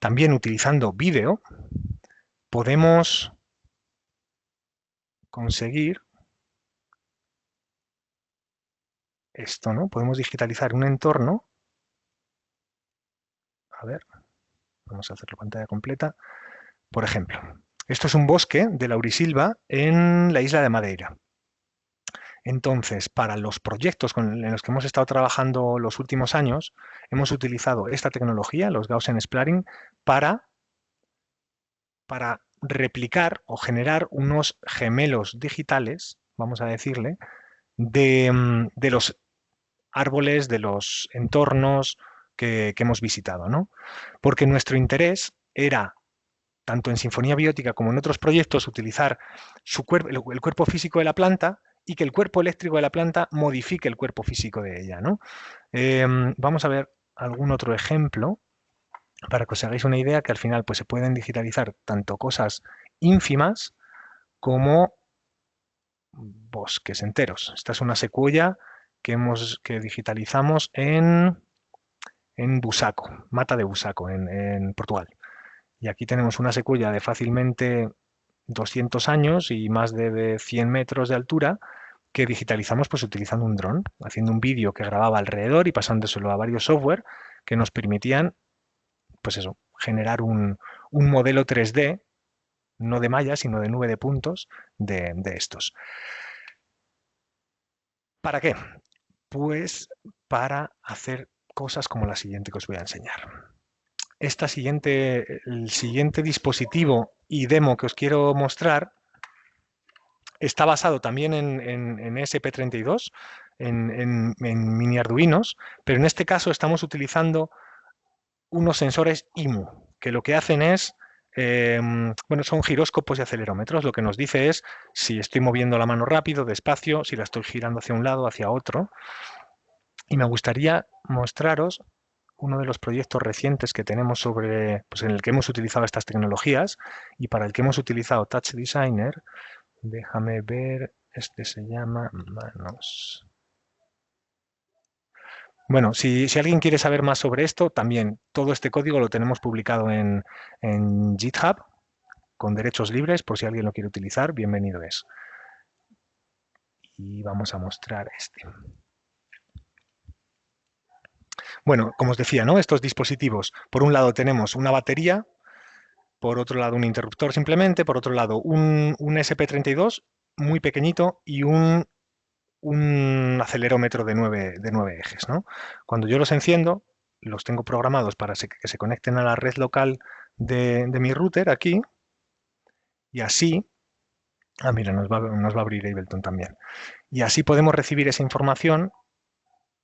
También utilizando vídeo podemos conseguir esto, ¿no? Podemos digitalizar un entorno. A ver, vamos a hacerlo pantalla completa. Por ejemplo, esto es un bosque de laurisilva en la isla de Madeira. Entonces, para los proyectos en los que hemos estado trabajando los últimos años, hemos utilizado esta tecnología, los Gaussian Splattering, para replicar o generar unos gemelos digitales, vamos a decirle, de los árboles, de los entornos que hemos visitado, ¿no? Porque nuestro interés era, tanto en Sinfonía Biótica como en otros proyectos, utilizar el cuerpo físico de la planta y que el cuerpo eléctrico de la planta modifique el cuerpo físico de ella, ¿no? Vamos a ver algún otro ejemplo para que os hagáis una idea que al final pues, se pueden digitalizar tanto cosas ínfimas como bosques enteros. Esta es una secuoya que digitalizamos en Busaco, Mata de Busaco, en Portugal. Y aquí tenemos una secuoya de fácilmente 200 años y más de 100 metros de altura que digitalizamos pues utilizando un dron, haciendo un vídeo que grababa alrededor y pasándoselo a varios software que nos permitían, pues eso, generar un modelo 3D, no de malla, sino de nube de puntos de estos. ¿Para qué? Pues para hacer cosas como la siguiente que os voy a enseñar. El siguiente dispositivo y demo que os quiero mostrar está basado también en ESP32, en mini Arduinos, pero en este caso estamos utilizando unos sensores IMU, que lo que hacen es, bueno, son giróscopos y acelerómetros. Lo que nos dice es si estoy moviendo la mano rápido, despacio, si la estoy girando hacia un lado, hacia otro. Y me gustaría mostraros uno de los proyectos recientes que tenemos pues en el que hemos utilizado estas tecnologías y para el que hemos utilizado Touch Designer. Déjame ver, este se llama manos. Bueno, si alguien quiere saber más sobre esto, también todo este código lo tenemos publicado en GitHub con derechos libres, por si alguien lo quiere utilizar, bienvenido es. Y vamos a mostrar este. Bueno, como os decía, ¿no? Estos dispositivos, por un lado tenemos una batería, por otro lado un interruptor simplemente, por otro lado un SP32 muy pequeñito y un acelerómetro de 9 ejes, ¿no? Cuando yo los enciendo, los tengo programados para que se conecten a la red local de mi router aquí y así, mira, nos va a abrir Ableton también, y así podemos recibir esa información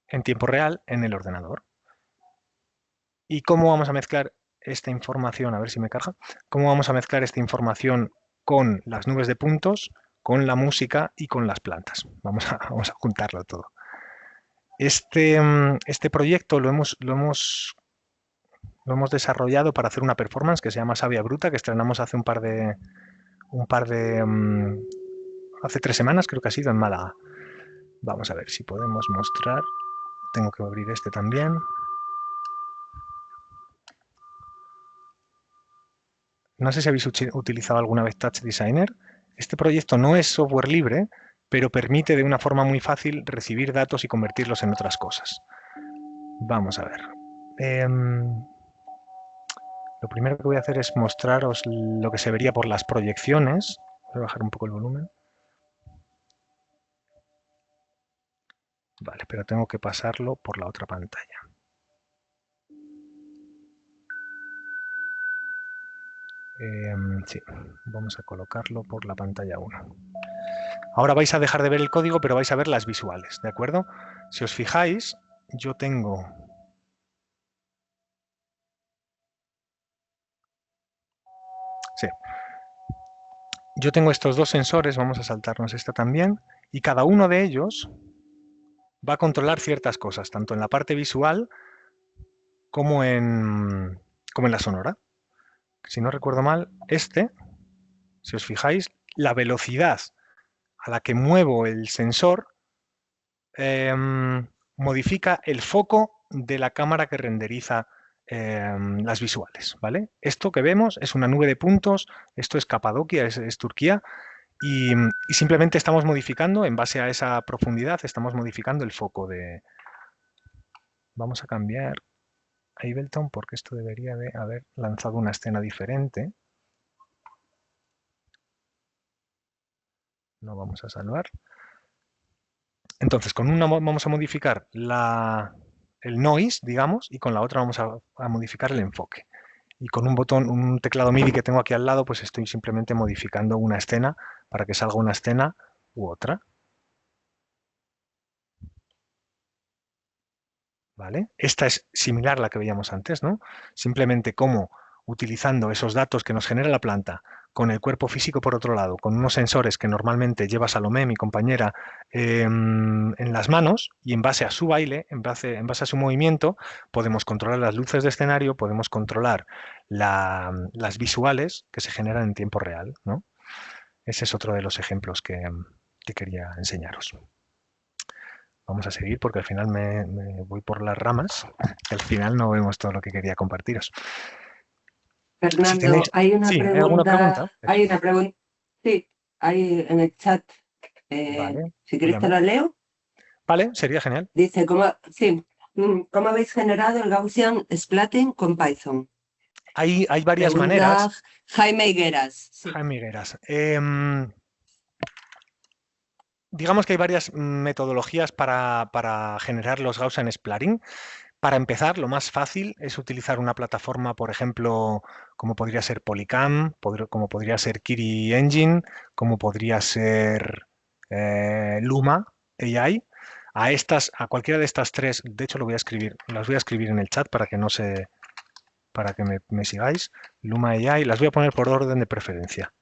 en tiempo real en el ordenador. ¿Y cómo vamos a mezclar esta información? A ver si me carga. ¿Cómo vamos a mezclar esta información con las nubes de puntos, con la música y con las plantas? Vamos a juntarlo todo. Este proyecto lo hemos desarrollado para hacer una performance que se llama Savia Bruta, que estrenamos hace hace 3 semanas, creo que ha sido en Málaga. Vamos a ver si podemos mostrar. Tengo que abrir este también. No sé si habéis utilizado alguna vez Touch Designer. Este proyecto no es software libre, pero permite de una forma muy fácil recibir datos y convertirlos en otras cosas. Vamos a ver. Lo primero que voy a hacer es mostraros lo que se vería por las proyecciones. Voy a bajar un poco el volumen. Vale, pero tengo que pasarlo por la otra pantalla. Sí, vamos a colocarlo por la pantalla 1. Ahora vais a dejar de ver el código, pero vais a ver las visuales, ¿de acuerdo? Si os fijáis, yo tengo... Sí. Yo tengo estos dos sensores, vamos a saltarnos esta también, y cada uno de ellos va a controlar ciertas cosas, tanto en la parte visual como en la sonora. Si no recuerdo mal, si os fijáis, la velocidad a la que muevo el sensor modifica el foco de la cámara que renderiza las visuales, ¿vale? Esto que vemos es una nube de puntos, esto es Capadocia, es Turquía, y simplemente estamos modificando, en base a esa profundidad, estamos modificando el foco de... Vamos a cambiar a Ableton porque esto debería de haber lanzado una escena diferente. No vamos a salvar. Entonces, con una vamos a modificar el noise, digamos, y con la otra vamos a modificar el enfoque. Y con un botón, un teclado MIDI que tengo aquí al lado, pues estoy simplemente modificando una escena para que salga una escena u otra. ¿Vale? Esta es similar a la que veíamos antes, ¿no? Simplemente como utilizando esos datos que nos genera la planta con el cuerpo físico por otro lado, con unos sensores que normalmente lleva Salomé, mi compañera, en las manos, y en base a su baile, en base a su movimiento, podemos controlar las luces de escenario, podemos controlar las visuales que se generan en tiempo real, ¿no? Ese es otro de los ejemplos que quería enseñaros. Vamos a seguir porque al final me voy por las ramas. Al final no vemos todo lo que quería compartiros. Si tenéis... Fernando, hay una Sí, ¿hay alguna pregunta? sí, hay en el chat. Vale, Si queréis te dígame. lo leo. Vale, sería genial. Dice, ¿cómo habéis generado el Gaussian splatting con Python? Hay varias Pregunta maneras. Jaime Higueras. Sí. Jaime Higueras. Digamos que hay varias metodologías para generar los Gaussian splatting. Para empezar, lo más fácil es utilizar una plataforma, por ejemplo, como podría ser Polycam, como podría ser Kiri Engine, como podría ser Luma AI. A cualquiera de estas tres, de hecho las voy a escribir en el chat para que me sigáis. Luma AI, las voy a poner por orden de preferencia.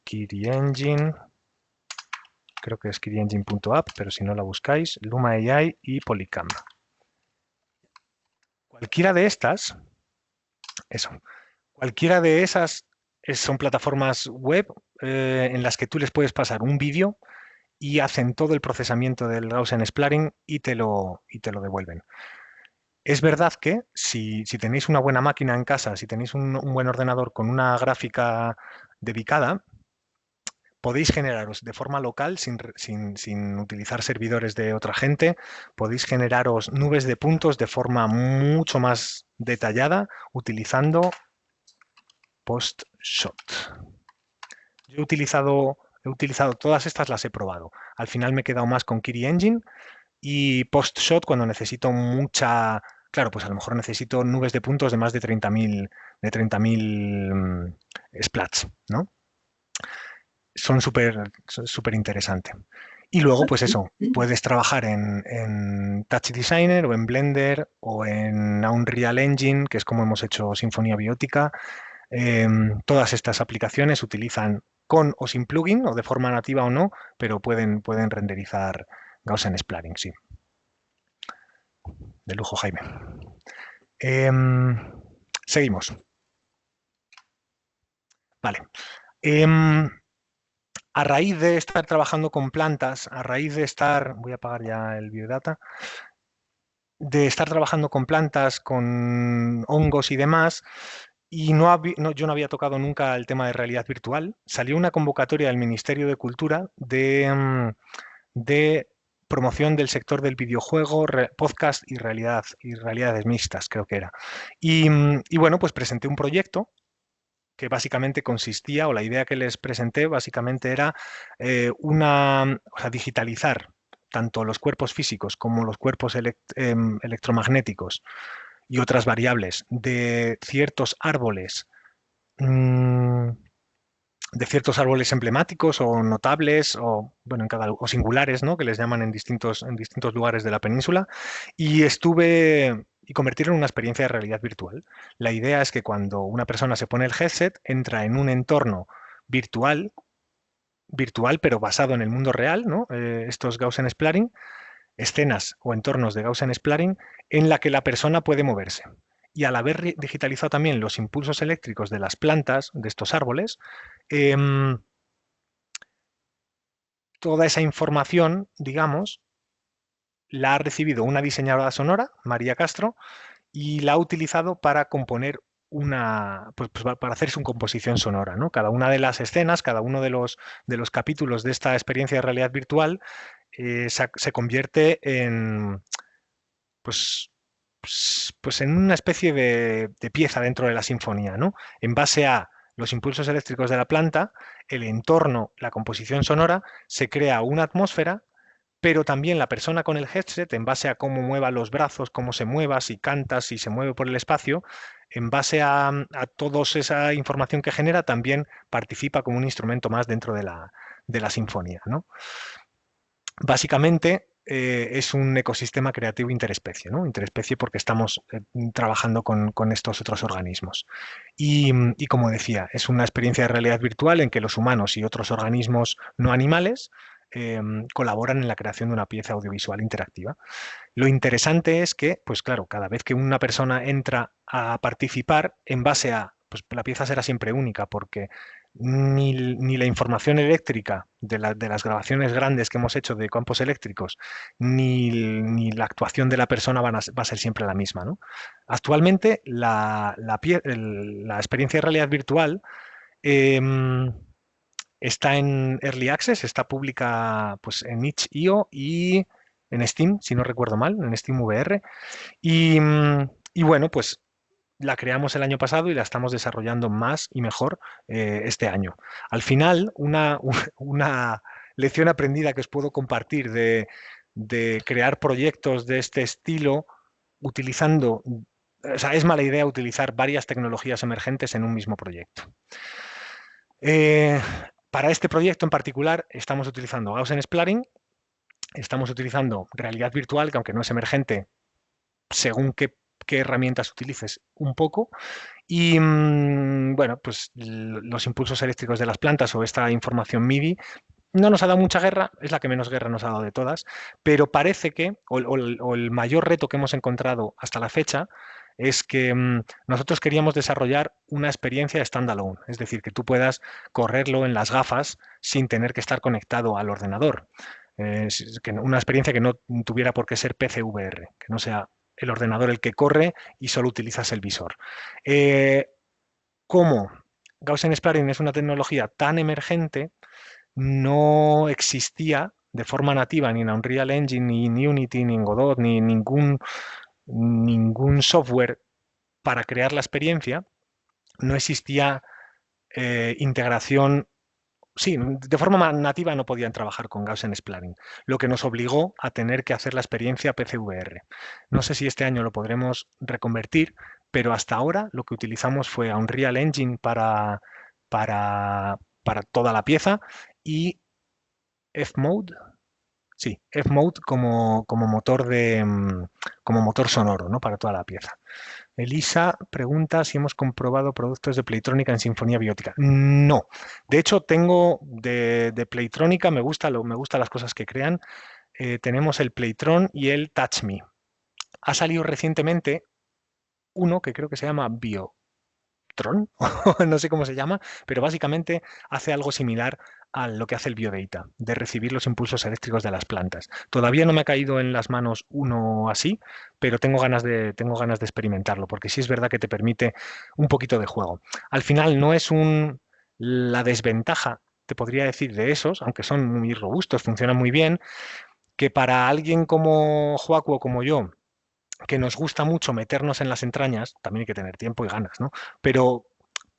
Kiri Engine, creo que es kiriengine.app, pero si no la buscáis, Luma AI y Polycam. Cualquiera de estas, cualquiera de esas son plataformas web en las que tú les puedes pasar un vídeo y hacen todo el procesamiento del Gaussian splatting y te lo devuelven. Es verdad que si tenéis una buena máquina en casa, si tenéis un buen ordenador con una gráfica dedicada, podéis generaros de forma local, sin utilizar servidores de otra gente, podéis generaros nubes de puntos de forma mucho más detallada utilizando PostShot. Yo he utilizado todas estas, las he probado. Al final me he quedado más con Kiri Engine y PostShot cuando necesito mucha... Claro, pues a lo mejor necesito nubes de puntos de más de 30.000 splats, ¿no? Son súper interesantes. Y luego, pues eso, puedes trabajar en Touch Designer o en Blender o en Unreal Engine, que es como hemos hecho Sinfonía Biótica. Todas estas aplicaciones utilizan con o sin plugin, o de forma nativa o no, pero pueden renderizar Gaussian splatting, sí. De lujo, Jaime. Seguimos. Vale. A raíz de estar trabajando con plantas, voy a apagar ya el biodata, de estar trabajando con plantas, con hongos y demás, y yo no había tocado nunca el tema de realidad virtual, salió una convocatoria del Ministerio de Cultura de promoción del sector del videojuego, podcast y realidades mixtas, creo que era. Y bueno, pues presenté un proyecto que básicamente consistía, o la idea que les presenté básicamente era digitalizar tanto los cuerpos físicos como los cuerpos electromagnéticos y otras variables de ciertos árboles, emblemáticos o notables o, bueno, o singulares, ¿no? Que les llaman en distintos lugares de la península, y convertirlo en una experiencia de realidad virtual. La idea es que cuando una persona se pone el headset, entra en un entorno virtual, pero basado en el mundo real, ¿no? Estos Gaussian splatting, escenas o entornos de Gaussian splatting en la que la persona puede moverse. Y al haber digitalizado también los impulsos eléctricos de las plantas, de estos árboles, toda esa información, digamos, la ha recibido una diseñadora sonora, María Castro, y la ha utilizado para componer para hacer su composición sonora, ¿no? Cada una de las escenas, cada uno de los capítulos de esta experiencia de realidad virtual se convierte en, pues en una especie de pieza dentro de la sinfonía, ¿no? En base a los impulsos eléctricos de la planta, el entorno, la composición sonora, se crea una atmósfera pero también la persona con el headset, en base a cómo mueva los brazos, cómo se mueva, si canta, si se mueve por el espacio, en base a toda esa información que genera, también participa como un instrumento más dentro de la sinfonía, ¿no? Básicamente es un ecosistema creativo interespecie, ¿no? Interespecie porque estamos trabajando con estos otros organismos. Y como decía, es una experiencia de realidad virtual en que los humanos y otros organismos no animales colaboran en la creación de una pieza audiovisual interactiva. Lo interesante es que, pues claro, cada vez que una persona entra a participar, en base a, pues la pieza será siempre única, porque ni la información eléctrica de las grabaciones grandes que hemos hecho de campos eléctricos, ni la actuación de la persona va a ser siempre la misma, ¿no? Actualmente, la experiencia de realidad virtual está en Early Access, está pública pues, en itch.io y en Steam, si no recuerdo mal, en Steam VR. Y bueno, pues la creamos el año pasado y la estamos desarrollando más y mejor este año. Al final, una lección aprendida que os puedo compartir de crear proyectos de este estilo utilizando, o sea, es mala idea utilizar varias tecnologías emergentes en un mismo proyecto. Para este proyecto en particular estamos utilizando Gaussian Splattering, estamos utilizando realidad virtual, que aunque no es emergente, según qué herramientas utilices un poco. Y bueno, pues los impulsos eléctricos de las plantas o esta información MIDI no nos ha dado mucha guerra, es la que menos guerra nos ha dado de todas, pero parece que, o el mayor reto que hemos encontrado hasta la fecha, es que nosotros queríamos desarrollar una experiencia standalone, es decir, que tú puedas correrlo en las gafas sin tener que estar conectado al ordenador. Una experiencia que no tuviera por qué ser PCVR, que no sea el ordenador el que corre y solo utilizas el visor. Como Gaussian Splattering es una tecnología tan emergente, no existía de forma nativa ni en Unreal Engine, ni en Unity, ni en Godot, ni ningún software para crear la experiencia. No existía integración. Sí, de forma nativa no podían trabajar con Gaussian Splattering, lo que nos obligó a tener que hacer la experiencia PCVR. No sé si este año lo podremos reconvertir, pero hasta ahora lo que utilizamos fue Unreal Engine para toda la pieza y Fmode, sí, Fmode como motor como motor sonoro, ¿no? Para toda la pieza. Elisa pregunta si hemos comprobado productos de Playtrónica en Sinfonía Biótica. No. De hecho, tengo de Playtrónica, me gustan las cosas que crean. Tenemos el Playtron y el Touch Me. Ha salido recientemente uno que creo que se llama Biotron, no sé cómo se llama, pero básicamente hace algo similar a lo que hace el Biodata, de recibir los impulsos eléctricos de las plantas. Todavía no me ha caído en las manos uno así, pero tengo ganas de experimentarlo, porque sí es verdad que te permite un poquito de juego. Al final no es la desventaja, te podría decir, de esos, aunque son muy robustos, funcionan muy bien, que para alguien como Joaquín o como yo, que nos gusta mucho meternos en las entrañas, también hay que tener tiempo y ganas, ¿no? Pero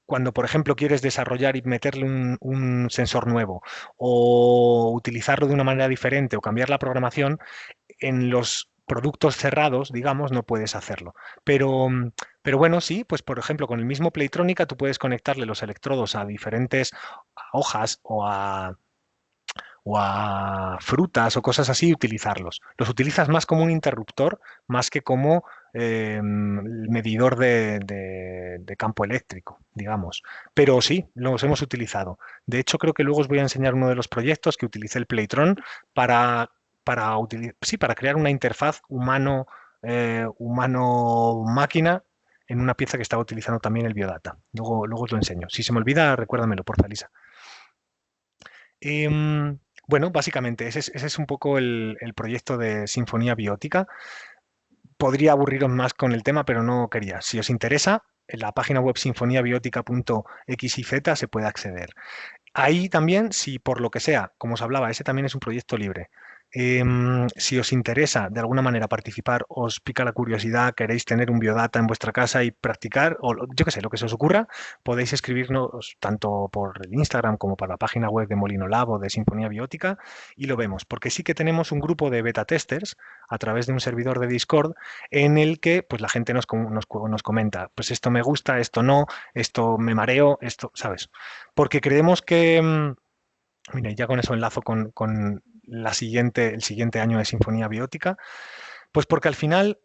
cuando, por ejemplo, quieres desarrollar y meterle un sensor nuevo o utilizarlo de una manera diferente o cambiar la programación, en los productos cerrados, digamos, no puedes hacerlo. Pero bueno, sí, pues por ejemplo, con el mismo Playtrónica tú puedes conectarle los electrodos a diferentes hojas o a frutas o cosas así y utilizarlos. Los utilizas más como un interruptor, más que como medidor de campo eléctrico, digamos. Pero sí, los hemos utilizado. De hecho, creo que luego os voy a enseñar uno de los proyectos que utilicé el Playtron para crear una interfaz humano-máquina en una pieza que estaba utilizando también el Biodata. Luego os lo enseño. Si se me olvida, recuérdamelo, porfa, Lisa. Bueno, básicamente ese es un poco el proyecto de Sinfonía Biótica. Podría aburriros más con el tema, pero no quería. Si os interesa, en la página web sinfoniabiótica.xyz se puede acceder. Ahí también, si por lo que sea, como os hablaba, ese también es un proyecto libre. Si os interesa de alguna manera participar, os pica la curiosidad, queréis tener un biodata en vuestra casa y practicar, o yo qué sé, lo que se os ocurra, podéis escribirnos tanto por el Instagram como por la página web de Molino Lab o de Sinfonía Biótica y lo vemos, porque sí que tenemos un grupo de beta testers a través de un servidor de Discord en el que pues, la gente nos comenta, pues esto me gusta, esto no, esto me mareo, esto, ¿sabes? Porque creemos que... Mira, ya con eso enlazo con el siguiente año de Sinfonía Biótica, pues porque al final,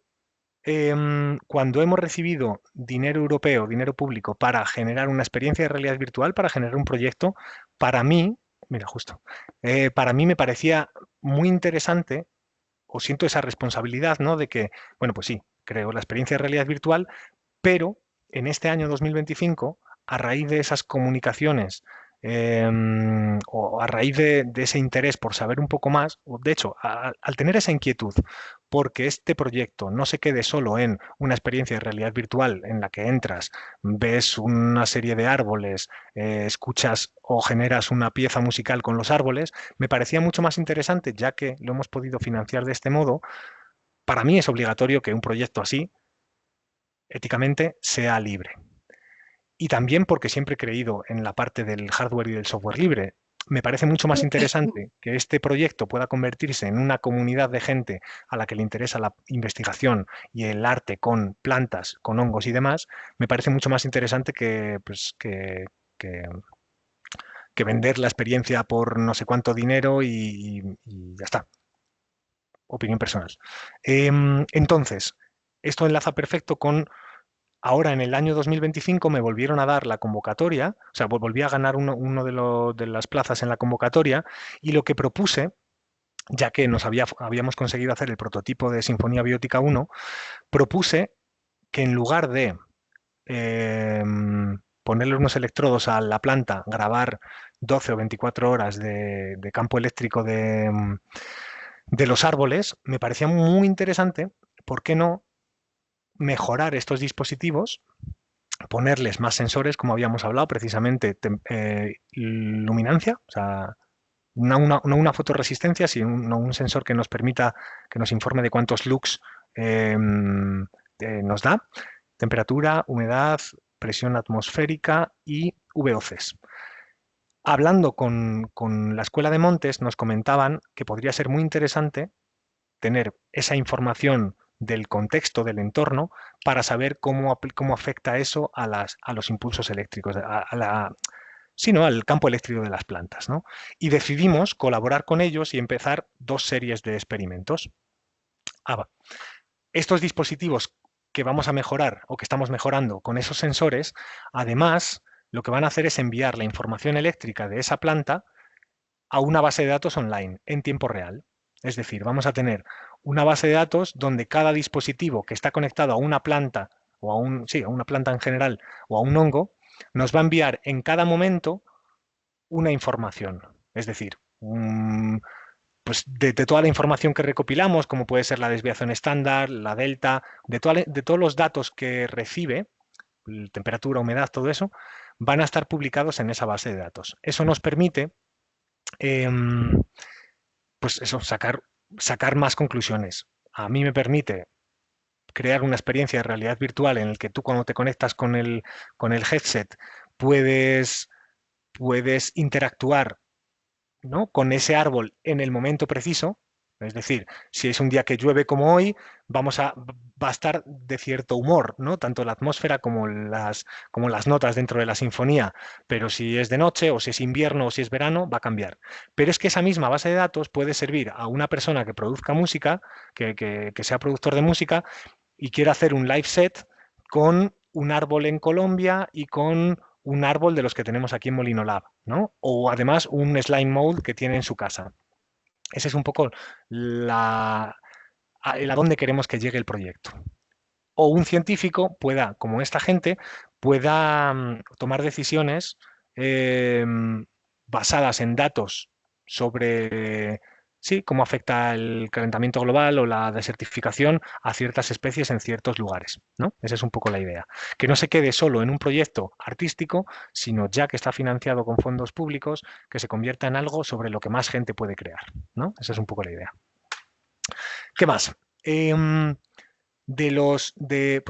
cuando hemos recibido dinero europeo, dinero público, para generar una experiencia de realidad virtual, para generar un proyecto, para mí, mira, justo, para mí me parecía muy interesante, o siento esa responsabilidad, ¿no? De que, bueno, pues sí, creo la experiencia de realidad virtual, pero en este año 2025, a raíz de esas comunicaciones o a raíz de ese interés por saber un poco más, o de hecho, al tener esa inquietud, porque este proyecto no se quede solo en una experiencia de realidad virtual en la que entras, ves una serie de árboles, escuchas o generas una pieza musical con los árboles, me parecía mucho más interesante, ya que lo hemos podido financiar de este modo. Para mí es obligatorio que un proyecto así, éticamente, sea libre. Y también porque siempre he creído en la parte del hardware y del software libre. Me parece mucho más interesante que este proyecto pueda convertirse en una comunidad de gente a la que le interesa la investigación y el arte con plantas, con hongos y demás. Me parece mucho más interesante que vender la experiencia por no sé cuánto dinero y ya está. Opinión personal. Entonces, esto enlaza perfecto con ahora en el año 2025 me volvieron a dar la convocatoria, o sea, volví a ganar uno de las plazas en la convocatoria y lo que propuse, ya que habíamos conseguido hacer el prototipo de Sinfonía Biótica 1, propuse que en lugar de eh, ponerle unos electrodos a la planta, grabar 12 o 24 horas de campo eléctrico de los árboles, me parecía muy interesante, ¿por qué no mejorar estos dispositivos, ponerles más sensores, como habíamos hablado, precisamente luminancia, o sea, no una fotoresistencia, sino un sensor que nos permita, que nos informe de cuántos lux nos da, temperatura, humedad, presión atmosférica y VOCs. Hablando con la Escuela de Montes, nos comentaban que podría ser muy interesante tener esa información del contexto, del entorno, para saber cómo afecta eso a los impulsos eléctricos, sino al campo eléctrico de las plantas, ¿no? Y decidimos colaborar con ellos y empezar 2 series de experimentos. Estos dispositivos que vamos a mejorar o que estamos mejorando con esos sensores, además, lo que van a hacer es enviar la información eléctrica de esa planta a una base de datos online en tiempo real. Es decir, vamos a tener una base de datos donde cada dispositivo que está conectado a una planta o a una planta en general o a un hongo, nos va a enviar en cada momento una información. Es decir, pues de toda la información que recopilamos, como puede ser la desviación estándar, la delta, de todos los datos que recibe, temperatura, humedad, todo eso, van a estar publicados en esa base de datos. Eso nos permite pues eso, sacar más conclusiones. A mí me permite crear una experiencia de realidad virtual en el que tú cuando te conectas con el headset puedes interactuar, ¿no?, con ese árbol en el momento preciso. Es decir, si es un día que llueve como hoy, va a estar de cierto humor, ¿no? Tanto la atmósfera como las notas dentro de la sinfonía. Pero si es de noche, o si es invierno, o si es verano, va a cambiar. Pero es que esa misma base de datos puede servir a una persona que produzca música, que sea productor de música, y quiera hacer un live set con un árbol en Colombia y con un árbol de los que tenemos aquí en Molino Lab, ¿no? O además un slime mold que tiene en su casa. Ese es un poco a dónde queremos que llegue el proyecto. O un científico pueda, como esta gente, pueda tomar decisiones basadas en datos sobre sí, cómo afecta el calentamiento global o la desertificación a ciertas especies en ciertos lugares, ¿no? Esa es un poco la idea. Que no se quede solo en un proyecto artístico, sino ya que está financiado con fondos públicos, que se convierta en algo sobre lo que más gente puede crear, ¿no? Esa es un poco la idea. ¿Qué más? Pues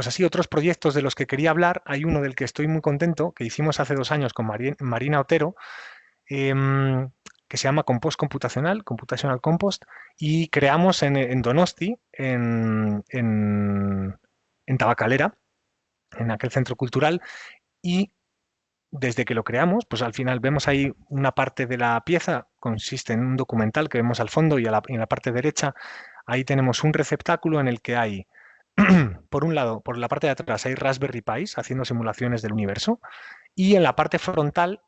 así, otros proyectos de los que quería hablar, hay uno del que estoy muy contento, que hicimos hace 2 años con Marina Otero, que se llama Compost Computacional, Computational Compost, y creamos en Donosti, en Tabacalera, en aquel centro cultural, y desde que lo creamos, pues al final vemos ahí una parte de la pieza, consiste en un documental que vemos al fondo y en la parte derecha, ahí tenemos un receptáculo en el que hay, por un lado, por la parte de atrás hay Raspberry Pis haciendo simulaciones del universo, y en la parte frontal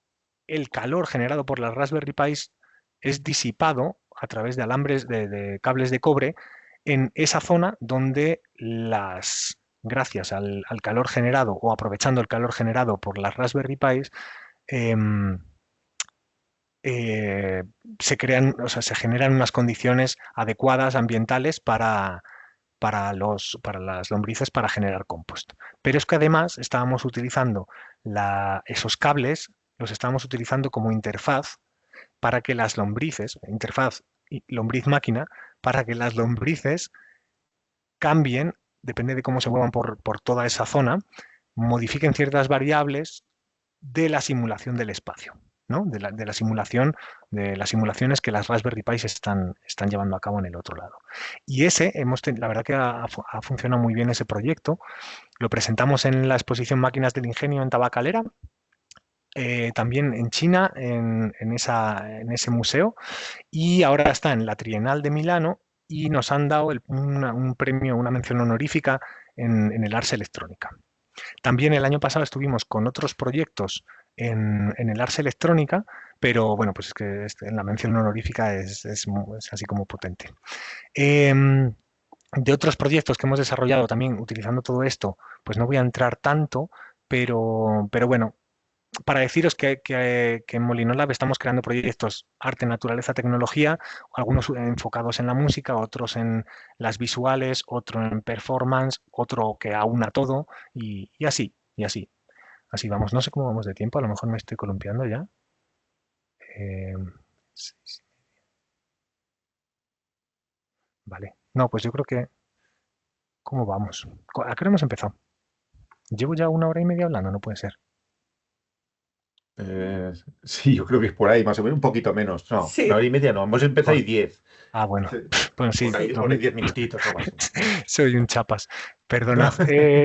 el calor generado por las Raspberry Pis es disipado a través de alambres de cables de cobre en esa zona donde gracias al calor generado o aprovechando el calor generado por las Raspberry Pis, em, se crean, o sea, se generan unas condiciones adecuadas ambientales para las lombrices para generar compost. Pero es que además estábamos utilizando esos cables, los estábamos utilizando como interfaz para que las lombrices, interfaz lombriz-máquina, para que las lombrices cambien, depende de cómo se muevan por toda esa zona, modifiquen ciertas variables de la simulación del espacio, ¿no? De la simulación, de las simulaciones que las Raspberry Pis están llevando a cabo en el otro lado. Y la verdad que ha funcionado muy bien ese proyecto. Lo presentamos en la exposición Máquinas del Ingenio en Tabacalera, también en China, en ese museo, y ahora está en la Trienal de Milano y nos han dado un premio, una mención honorífica en el Ars Electrónica. También el año pasado estuvimos con otros proyectos en el Ars Electrónica, pero bueno, pues es que la mención honorífica es así como potente. De otros proyectos que hemos desarrollado también utilizando todo esto, pues no voy a entrar tanto, pero bueno, para deciros que en Molino Lab estamos creando proyectos arte, naturaleza, tecnología, algunos enfocados en la música, otros en las visuales, otro en performance, otro que aúna todo y así, y así. Así vamos. No sé cómo vamos de tiempo, a lo mejor me estoy columpiando ya. Eh, sí, sí. Vale. No, pues yo creo que... ¿Cómo vamos? ¿A qué hora hemos empezado? Llevo ya 1 hora y media hablando, no puede ser. Sí, yo creo que es por ahí, más o menos, un poquito menos. No, Sí. 1 hora y media no, hemos empezado y 10. Ah, bueno. Bueno, sí. Por ahí, No, pone 10 minutitos o algo así. soy un chapas. Perdonad.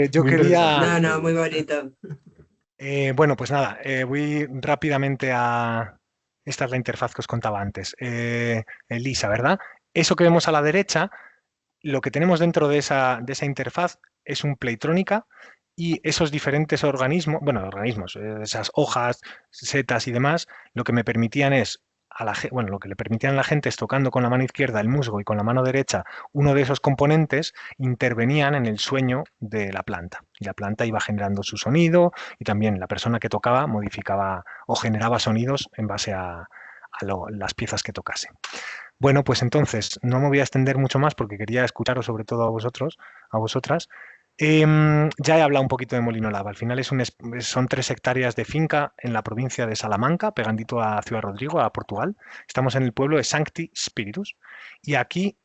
Yo Muy quería... interesante. No, muy bonito. Bueno, pues nada, voy rápidamente a... Esta es la interfaz que os contaba antes. Elisa, ¿verdad? Eso que vemos a la derecha, lo que tenemos dentro de esa interfaz es un Playtrónica y esos diferentes organismos, esas hojas, setas y demás, lo que me permitían es lo que le permitían a la gente es tocando con la mano izquierda el musgo y con la mano derecha uno de esos componentes, intervenían en el sueño de la planta. Y la planta iba generando su sonido y también la persona que tocaba modificaba o generaba sonidos en base a las piezas que tocase. Bueno, pues entonces no me voy a extender mucho más porque quería escucharos sobre todo a vosotros, a vosotras. Ya he hablado un poquito de Molino Lab. Al final son 3 hectáreas de finca en la provincia de Salamanca, pegandito a Ciudad Rodrigo, a Portugal. Estamos en el pueblo de Sancti Spiritus y aquí,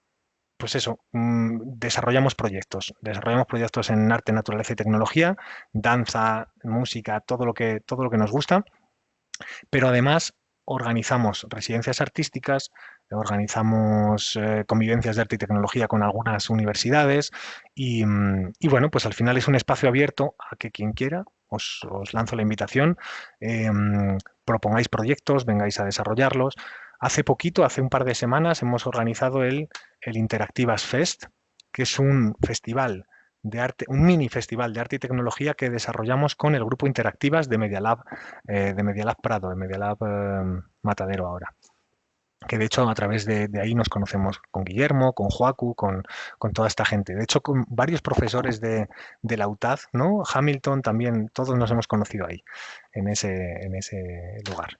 pues eso, desarrollamos proyectos. Desarrollamos proyectos en arte, naturaleza y tecnología, danza, música, todo lo que nos gusta. Pero además organizamos residencias artísticas, organizamos convivencias de arte y tecnología con algunas universidades y bueno, pues al final es un espacio abierto a que quien quiera, os lanzo la invitación, propongáis proyectos, vengáis a desarrollarlos. Hace poquito, hace un par de semanas, hemos organizado el Interactivas Fest, que es un festival de arte, un mini festival de arte y tecnología que desarrollamos con el grupo Interactivas de Media Lab Prado, de Media Lab Matadero ahora. Que de hecho a través de ahí nos conocemos con Guillermo, con Joacu, con toda esta gente. De hecho, con varios profesores de la UTAD, ¿no? Hamilton también, todos nos hemos conocido ahí, en ese lugar.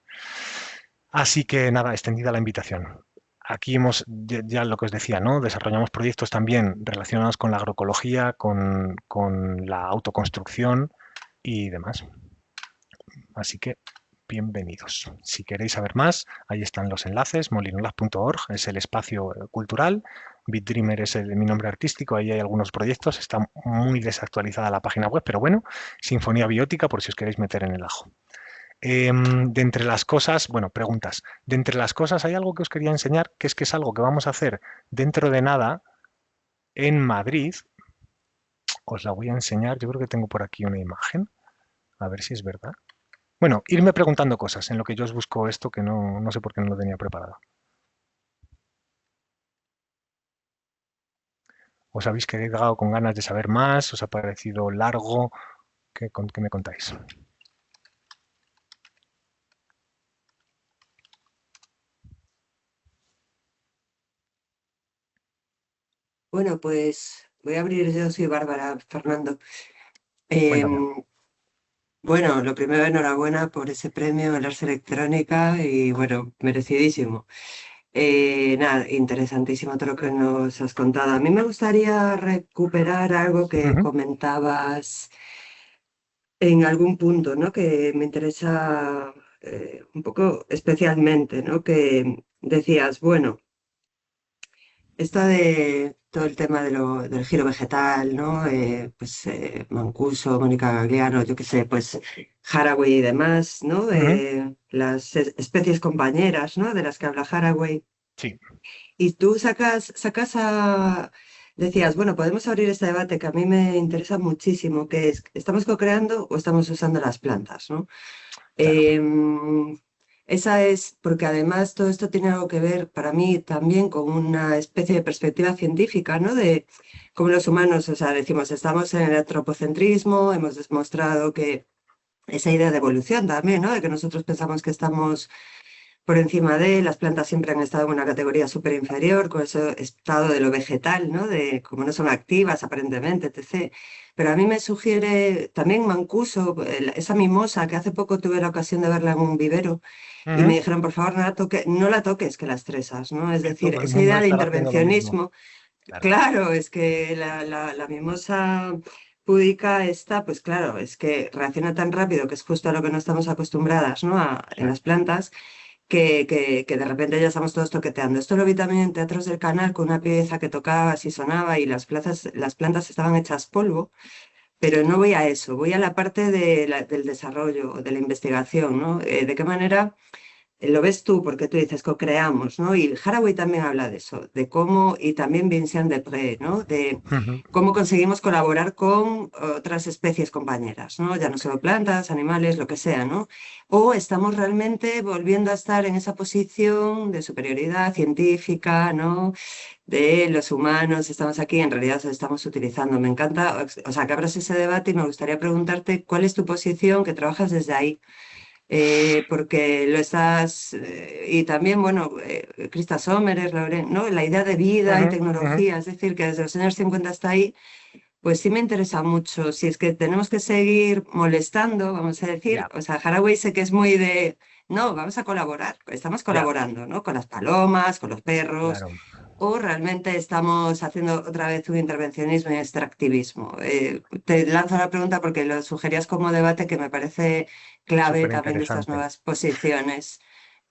Así que nada, extendida la invitación. aquí hemos, ya lo que os decía, ¿no? Desarrollamos proyectos también relacionados con la agroecología, con la autoconstrucción y demás. Así que bienvenidos. Si queréis saber más, ahí están los enlaces. molinolas.org es el espacio cultural. BitDreamer es mi nombre artístico. Ahí hay algunos proyectos. Está muy desactualizada la página web, pero bueno, Sinfonía Biótica por si os queréis meter en el ajo. De entre las cosas, bueno, preguntas. De entre las cosas hay algo que os quería enseñar, que es algo que vamos a hacer dentro de nada en Madrid. Os la voy a enseñar. Yo creo que tengo por aquí una imagen. A ver si es verdad. Bueno, irme preguntando cosas en lo que yo os busco esto que no sé por qué no lo tenía preparado. ¿Os habéis quedado con ganas de saber más? ¿Os ha parecido largo? ¿Qué me contáis? Bueno, pues voy a abrir yo, soy Bárbara, Fernando. Eh, Cuéntame. bueno, lo primero, enhorabuena por ese premio en Arts Electrónica y bueno, merecidísimo. Nada, interesantísimo todo lo que nos has contado. A mí me gustaría recuperar algo que Ujú, comentabas en algún punto, ¿no? Que me interesa un poco especialmente, ¿no? Que decías, bueno, esto de todo el tema del giro vegetal, ¿no? Pues Mancuso, Mónica Gagliano, yo qué sé, pues Haraway y demás, ¿no? ujú. Las especies compañeras, ¿no? De las que habla Haraway. Sí. Y tú sacas a... Decías, bueno, podemos abrir este debate que a mí me interesa muchísimo, que es, ¿estamos co-creando o estamos usando las plantas, ¿no? Claro. Em, Esa es, porque además todo esto tiene algo que ver para mí también con una especie de perspectiva científica, ¿no? De cómo los humanos, o sea, decimos, estamos en el antropocentrismo, hemos demostrado que esa idea de evolución también, ¿no? De que nosotros pensamos que estamos por encima de, las plantas siempre han estado en una categoría súper inferior, con ese estado de lo vegetal, ¿no? De como no son activas aparentemente, etc. Pero a mí me sugiere también Mancuso, esa mimosa que hace poco tuve la ocasión de verla en un vivero y me Ujú. dijeron, por favor, no la toques, que la estresas, ¿no? Es Que decir, todo el esa mundo idea de estará haciendo lo mismo. intervencionismo, Claro. claro, es que la mimosa púdica esta, pues claro, es que reacciona tan rápido, que es justo a lo que no estamos acostumbradas, ¿no? En Claro. las plantas que de repente ya estamos todos toqueteando. Esto lo vi también en Teatros del Canal con una pieza que tocaba, así sonaba y las plantas estaban hechas polvo, pero no voy a eso, voy a la parte del desarrollo, de la investigación, ¿no? De qué manera lo ves tú, porque tú dices co-creamos, ¿no? Y Haraway también habla de eso, de cómo, y también Vincent Depré, ¿no? De Ujú. cómo conseguimos colaborar con otras especies compañeras, ¿no? Ya no solo plantas, animales, lo que sea, ¿no? O estamos realmente volviendo a estar en esa posición de superioridad científica, ¿no? De los humanos, estamos aquí, en realidad os estamos utilizando. Me encanta, o sea, que abras ese debate y me gustaría preguntarte cuál es tu posición, que trabajas desde ahí porque lo estás, y también, bueno, Krista Sommerer, ¿no? La idea de vida y Ujú. Ujú. tecnología, es decir, que desde los años 50 hasta ahí, pues sí me interesa mucho. Si es que tenemos que seguir molestando, vamos a decir, Ya, o sea, Haraway sé que es muy de, no, vamos a colaborar, estamos ya, colaborando, ¿no? Con las palomas, con los perros, claro. o realmente estamos haciendo otra vez un intervencionismo y extractivismo. Te lanzo la pregunta porque lo sugerías como debate que me parece clave Súper también de estas interesante. nuevas posiciones.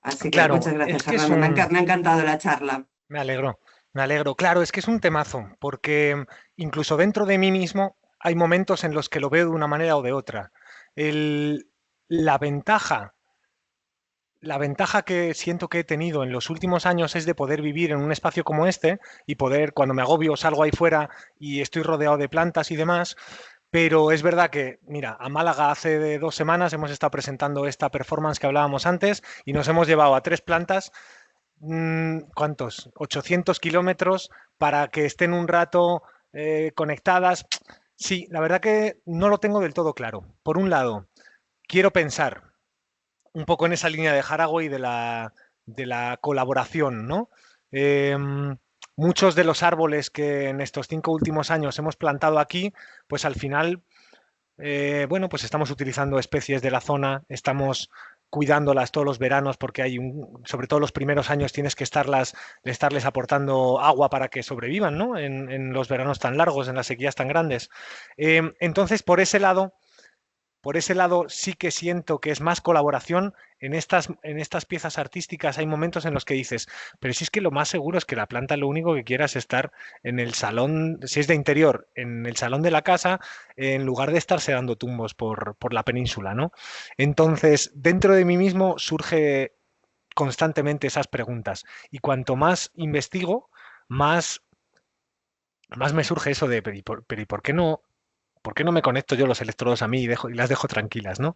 Así que Claro, muchas es gracias, que es Fernando. un... Me ha encantado la charla. Me alegro, me alegro. Claro, es que es un temazo, porque incluso dentro de mí mismo hay momentos en los que lo veo de una manera o de otra. El- la ventaja, la ventaja que siento que he tenido en los últimos años es de poder vivir en un espacio como este y poder, cuando me agobio, salgo ahí fuera y estoy rodeado de plantas y demás. Pero es verdad que, mira, a Málaga hace 2 semanas hemos estado presentando esta performance que hablábamos antes y nos hemos llevado a 3 plantas. ¿Cuántos? 800 kilómetros para que estén un rato conectadas. Sí, la verdad que no lo tengo del todo claro. Por un lado, quiero pensar un poco en esa línea de Haraway de la colaboración, ¿no? Muchos de los árboles que en estos 5 últimos años hemos plantado aquí, pues al final bueno, pues estamos utilizando especies de la zona, estamos cuidándolas todos los veranos porque sobre todo los primeros años tienes que estarles aportando agua para que sobrevivan, ¿no? En los veranos tan largos, en las sequías tan grandes. Entonces, por ese lado sí que siento que es más colaboración. En estas piezas artísticas hay momentos en los que dices, pero si es que lo más seguro es que la planta lo único que quiera es estar en el salón, si es de interior, en el salón de la casa, en lugar de estarse dando tumbos por la península, ¿no? Entonces, dentro de mí mismo surge constantemente esas preguntas. Y cuanto más investigo, más me surge eso de, pero ¿y por qué no? ¿Por qué no me conecto yo los electrodos a mí y las dejo tranquilas, ¿no?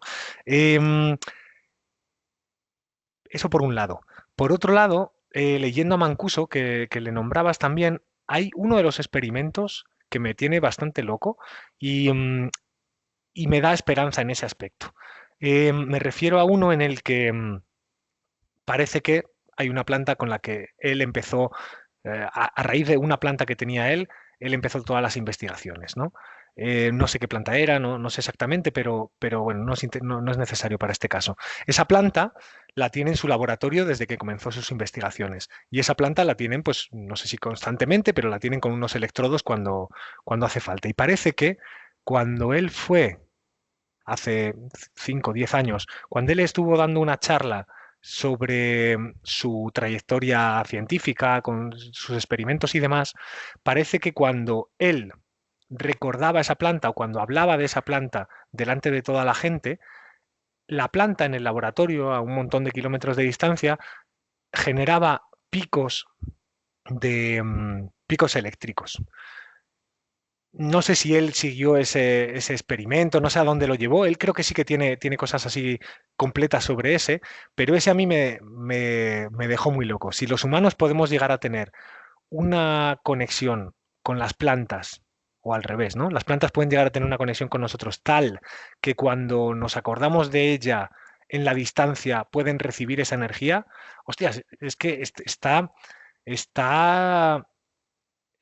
Eso por un lado. Por otro lado, leyendo a Mancuso, que le nombrabas también, hay uno de los experimentos que me tiene bastante loco y me da esperanza en ese aspecto. Me refiero a uno en el que parece que hay una planta con la que él empezó, a raíz de una planta que tenía él empezó todas las investigaciones, ¿no? No sé qué planta era, no sé exactamente, pero bueno, no es necesario para este caso. Esa planta la tiene en su laboratorio desde que comenzó sus investigaciones. Y esa planta la tienen, pues, no sé si constantemente, pero la tienen con unos electrodos cuando hace falta. Y parece que cuando él fue, hace 5 o 10 años, cuando él estuvo dando una charla sobre su trayectoria científica, con sus experimentos y demás, parece que cuando él recordaba esa planta o cuando hablaba de esa planta delante de toda la gente, la planta en el laboratorio a un montón de kilómetros de distancia generaba picos eléctricos. No sé si él siguió ese experimento, no sé a dónde lo llevó. Él creo que sí que tiene cosas así completas sobre ese, pero ese a mí me dejó muy loco. Si los humanos podemos llegar a tener una conexión con las plantas, o al revés, ¿no? Las plantas pueden llegar a tener una conexión con nosotros tal que cuando nos acordamos de ella en la distancia pueden recibir esa energía. Hostias, es que está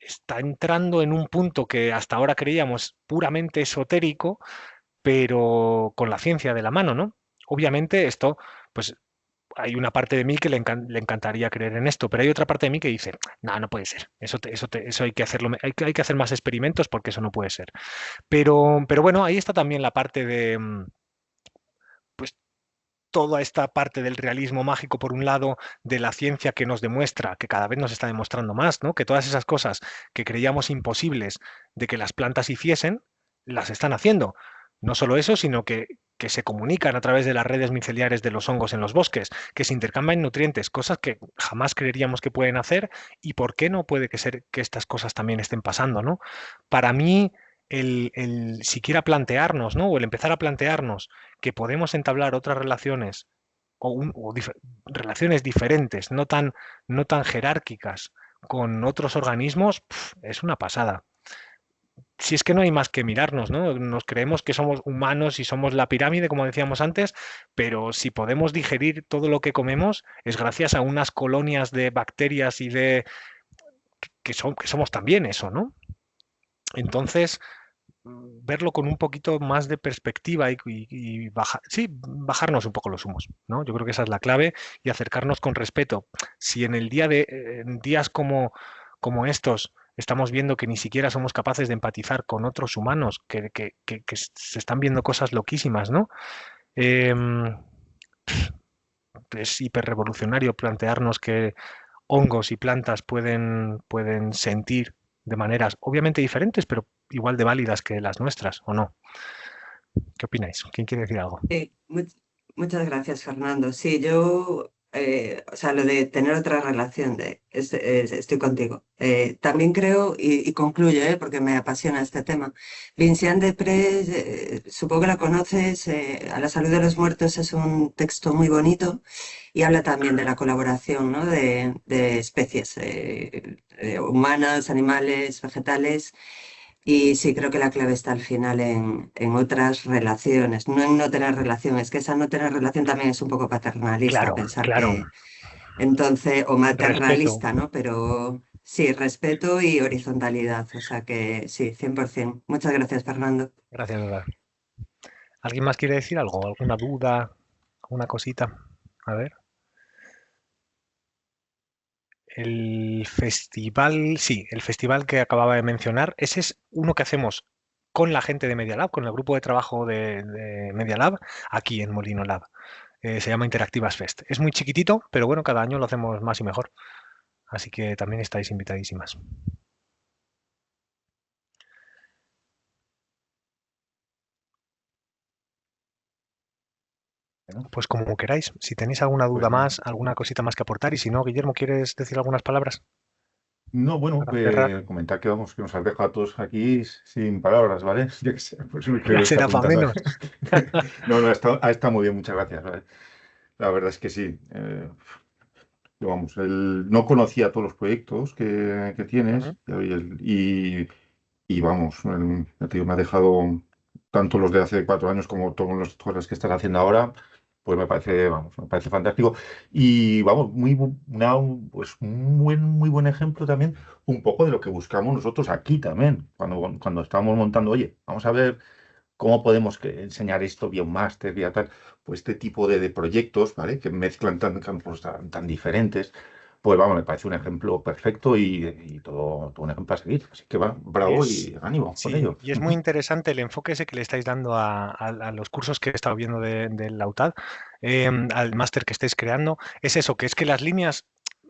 está entrando en un punto que hasta ahora creíamos puramente esotérico, pero con la ciencia de la mano, ¿no? Obviamente esto, pues hay una parte de mí que le encantaría creer en esto, pero hay otra parte de mí que dice, no, no puede ser, eso hay que hacerlo, hay que hacer más experimentos porque eso no puede ser. Pero bueno, ahí está también la parte de, pues toda esta parte del realismo mágico, por un lado, de la ciencia que nos demuestra, que cada vez nos está demostrando más, ¿no? Que todas esas cosas que creíamos imposibles de que las plantas hiciesen, las están haciendo. No solo eso, sino que se comunican a través de las redes miceliares de los hongos en los bosques, que se intercambian nutrientes, cosas que jamás creeríamos que pueden hacer, y por qué no puede ser que estas cosas también estén pasando, ¿no? Para mí, el siquiera plantearnos, ¿no? O el empezar a plantearnos que podemos entablar otras relaciones relaciones diferentes, no tan jerárquicas con otros organismos, es una pasada. Si es que no hay más que mirarnos, ¿no? Nos creemos que somos humanos y somos la pirámide, como decíamos antes, pero si podemos digerir todo lo que comemos es gracias a unas colonias de bacterias y que somos también eso, ¿no? Entonces, verlo con un poquito más de perspectiva y sí, bajarnos un poco los humos, ¿no? Yo creo que esa es la clave y acercarnos con respeto. Si en en días como estos estamos viendo que ni siquiera somos capaces de empatizar con otros humanos, que se están viendo cosas loquísimas, ¿no? Es hiperrevolucionario plantearnos que hongos y plantas pueden sentir de maneras obviamente diferentes, pero igual de válidas que las nuestras, ¿o no? ¿Qué opináis? ¿Quién quiere decir algo? Sí, muchas gracias, Fernando. Sí, yo, o sea, lo de tener otra relación, estoy contigo. También creo, y concluyo, porque me apasiona este tema, Vincent Desprez, supongo que la conoces, A la salud de los muertos es un texto muy bonito y habla también de la colaboración, ¿no? de especies humanas, animales, vegetales. Y sí, creo que la clave está al final en otras relaciones, no en no tener relación. Es que esa no tener relación también es un poco paternalista, Claro, pensar claro. que entonces, o Respeto. maternalista, ¿no? Pero sí, respeto y horizontalidad. O sea que sí, 100%. Muchas gracias, Fernando. Gracias, Nora. ¿Alguien más quiere decir algo? ¿Alguna duda? alguna cosita. A ver. El festival, sí, el festival que acababa de mencionar, ese es uno que hacemos con la gente de Media Lab, con el grupo de trabajo de Media Lab, aquí en Molino Lab. Se llama Interactivas Fest. Es muy chiquitito, pero bueno, cada año lo hacemos más y mejor. Así que también estáis invitadísimas. Pues como queráis, si tenéis alguna duda Pues nada. más, alguna cosita más que aportar, y si no, Guillermo, ¿quieres decir algunas palabras No, bueno, para cerrar? comentar que vamos, que nos has dejado a todos aquí sin palabras, ¿vale? Yo qué sé, pues me Ya creo esta será para pregunta, ¿sabes? menos. No, ha estado muy bien, muchas gracias, ¿vale? La verdad es que sí. Vamos, no conocía todos los proyectos que tienes Ujú. y vamos, ya te digo, me ha dejado tanto los de hace 4 años como todos los cosas que estás haciendo ahora, pues me parece, vamos, me parece fantástico. Y vamos, pues muy buen ejemplo también, un poco de lo que buscamos nosotros aquí también, cuando estábamos montando, oye, vamos a ver cómo podemos enseñar esto vía un máster, vía tal, pues este tipo de proyectos, ¿vale? Que mezclan campos tan diferentes. Pues vamos, me parece un ejemplo perfecto y todo un ejemplo a seguir. Así que va, bravo Es, y ánimo con sí, ello. y es muy interesante el enfoque ese que le estáis dando a los cursos que he estado viendo de la UTAD, al máster que estáis creando. Es eso, que es que las líneas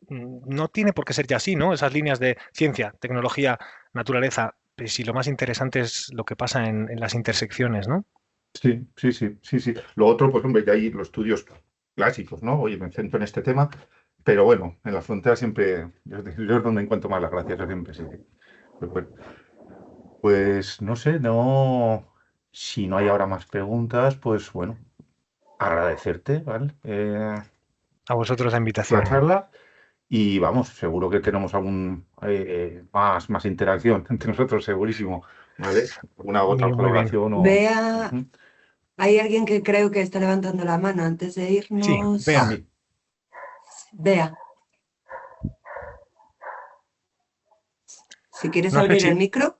no tiene por qué ser ya así, ¿no? Esas líneas de ciencia, tecnología, naturaleza, pues si lo más interesante es lo que pasa en las intersecciones, ¿no? Sí, sí, sí, sí, sí. Lo otro, pues hombre, ya hay los estudios clásicos, ¿no? Oye, me centro en este tema, pero bueno, en la frontera siempre, yo es donde encuentro más las gracias, yo siempre sí. Pues bueno, pues no sé, no, si no hay ahora más preguntas, pues bueno, agradecerte, ¿vale? A vosotros la La invitación. charla y vamos, seguro que tenemos más interacción entre nosotros, segurísimo, ¿vale? Una otra Muy bien. colaboración o... Bea, Ujú. hay alguien que creo que está levantando la mano antes de Sí, A irnos. vea, mí. Bea, si quieres no sé abrir si el micro,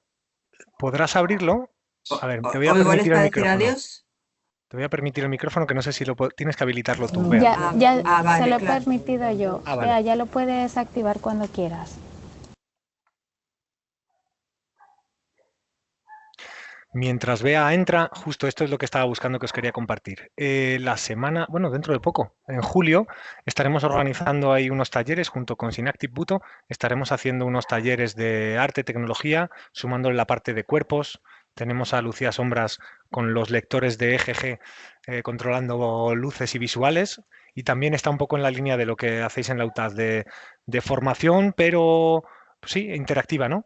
podrás abrirlo. o, A ver, te o- voy a o igual es permitir el para decir micrófono. adiós. Te voy a permitir el micrófono, que no sé si tienes que habilitarlo tú, vea. Ya se Vale, lo he claro. permitido yo. Ah, vale. Vea, ya lo puedes activar cuando quieras. Mientras Bea entra, justo esto es lo que estaba buscando que os quería compartir. La semana, bueno, dentro de poco, en julio, estaremos organizando ahí unos talleres junto con Synaptic Buto. Estaremos haciendo unos talleres de arte, tecnología, sumándole la parte de cuerpos. Tenemos a Lucía Sombras con los lectores de EGG controlando luces y visuales. Y también está un poco en la línea de lo que hacéis en la UTAD de formación, pero pues sí, interactiva, ¿no?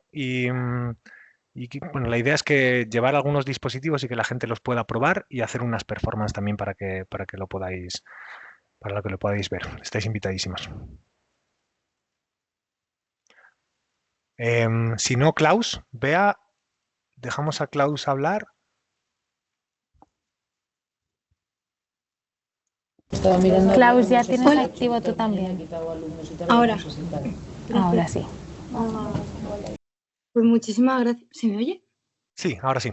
Bueno, la idea es que llevar algunos dispositivos y que la gente los pueda probar y hacer unas performances también para que lo podáis, para que lo podáis ver. Estáis invitadísimos. Si no, Klaus, vea, dejamos a Klaus hablar. Klaus, ya tienes activo tú también. Ahora, Ahora sí. pues muchísimas gracias. ¿Se me oye? Sí, ahora sí.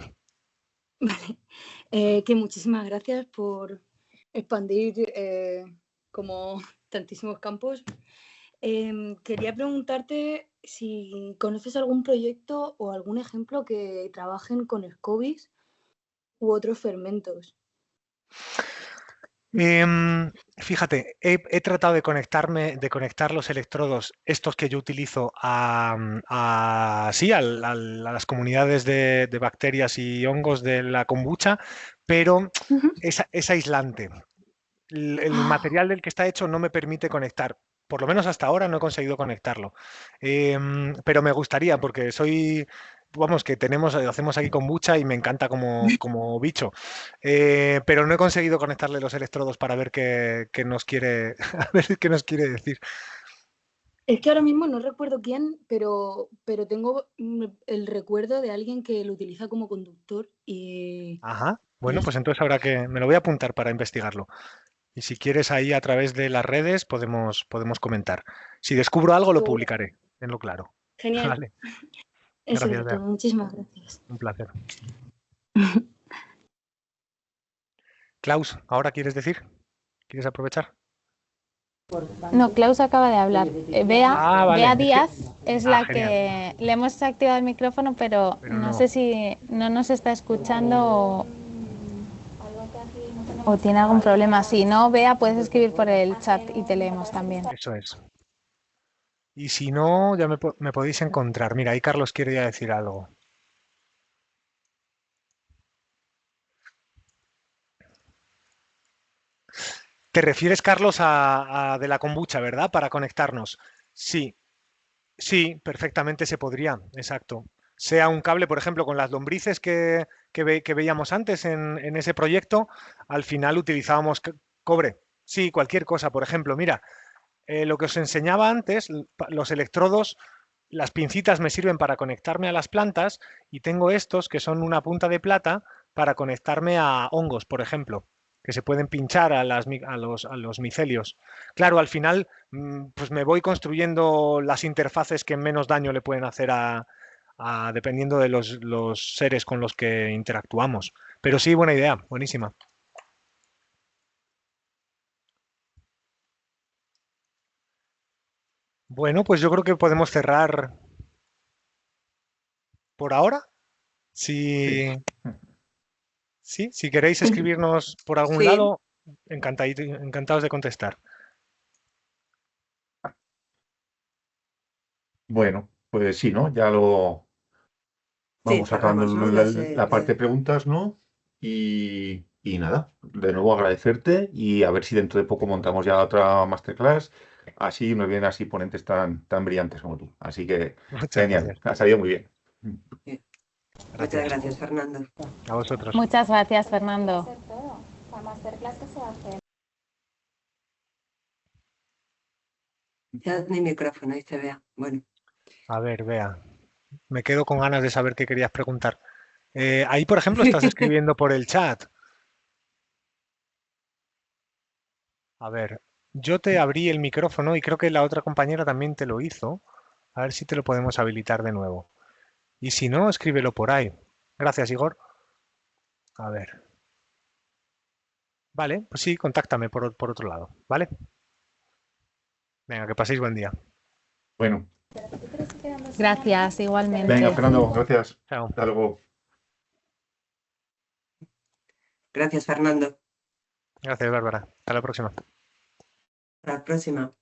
Vale. Que muchísimas gracias por expandir como tantísimos campos. Quería preguntarte si conoces algún proyecto o algún ejemplo que trabajen con SCOBYs u otros fermentos. Fíjate, he tratado de conectar los electrodos, estos que yo utilizo, a las comunidades de bacterias y hongos de la kombucha, pero Ujú. es aislante. El ¡Ah! material del que está hecho no me permite conectar. Por lo menos hasta ahora no he conseguido conectarlo. Pero me gustaría, porque vamos, que hacemos aquí kombucha y me encanta como bicho. Pero no he conseguido conectarle los electrodos para ver qué nos quiere, a ver qué nos quiere decir. Es que ahora mismo no recuerdo quién, pero tengo el recuerdo de alguien que lo utiliza como conductor Ajá. y Bueno, pues entonces habrá me lo voy a apuntar para investigarlo. Y si quieres ahí a través de las redes podemos comentar. Si descubro algo lo seguro. publicaré, tenlo claro. Genial. Vale. Eso Gracias, era Bea. todo. Muchísimas gracias. Un placer. Klaus, ¿ahora quieres decir? ¿Quieres aprovechar? No, Klaus acaba de hablar. Bea, Ah, vale. Bea Es que- Díaz es la genial. que le hemos activado el micrófono, pero Pero no no. sé si no nos está escuchando o tiene algún problema. Si no, Bea, puedes escribir por el chat y te leemos también. Eso es. Y si no, ya me podéis encontrar. Mira, ahí Carlos quiere ya decir algo. Te refieres, Carlos, a de la kombucha, ¿verdad? Para conectarnos. Sí, sí, perfectamente se podría, exacto. Sea un cable, por ejemplo, con las lombrices que veíamos antes en ese proyecto, al final utilizábamos cobre. Sí, cualquier cosa. Por ejemplo, mira, lo que os enseñaba antes, los electrodos, las pincitas me sirven para conectarme a las plantas y tengo estos que son una punta de plata para conectarme a hongos, por ejemplo, que se pueden pinchar a los micelios. Claro, al final pues me voy construyendo las interfaces que menos daño le pueden hacer dependiendo de los seres con los que interactuamos. Pero sí, buena idea, buenísima. Bueno, pues yo creo que podemos cerrar por ahora. Si, Sí. sí, si queréis escribirnos por algún Sí, lado, encantados de contestar. Bueno, pues sí, ¿no? Ya lo sí, vamos acabando cerramos, ¿no? Ya la parte de preguntas, ¿no? Y nada, de nuevo agradecerte y a ver si dentro de poco montamos ya otra masterclass. Así nos vienen así ponentes tan brillantes como tú. Así que Muchas genial, gracias. ha salido muy bien. Muchas Gracias. gracias, Fernando. A vosotros. Muchas gracias, Fernando. Ya mi micrófono, ahí se vea. Bueno, A ver, vea. Me quedo con ganas de saber qué querías preguntar. Ahí, por ejemplo, estás escribiendo por el chat. A ver, yo te abrí el micrófono y creo que la otra compañera también te lo hizo. A ver si te lo podemos habilitar de nuevo. Y si no, escríbelo por ahí. Gracias, Igor. A ver. Vale, pues sí, contáctame por otro lado. ¿Vale? Venga, que paséis buen día. Bueno, Gracias, venga, igualmente. Fernando, gracias. Chao. Hasta luego. gracias, Fernando. Gracias, Bárbara. Hasta la próxima. Hasta la próxima.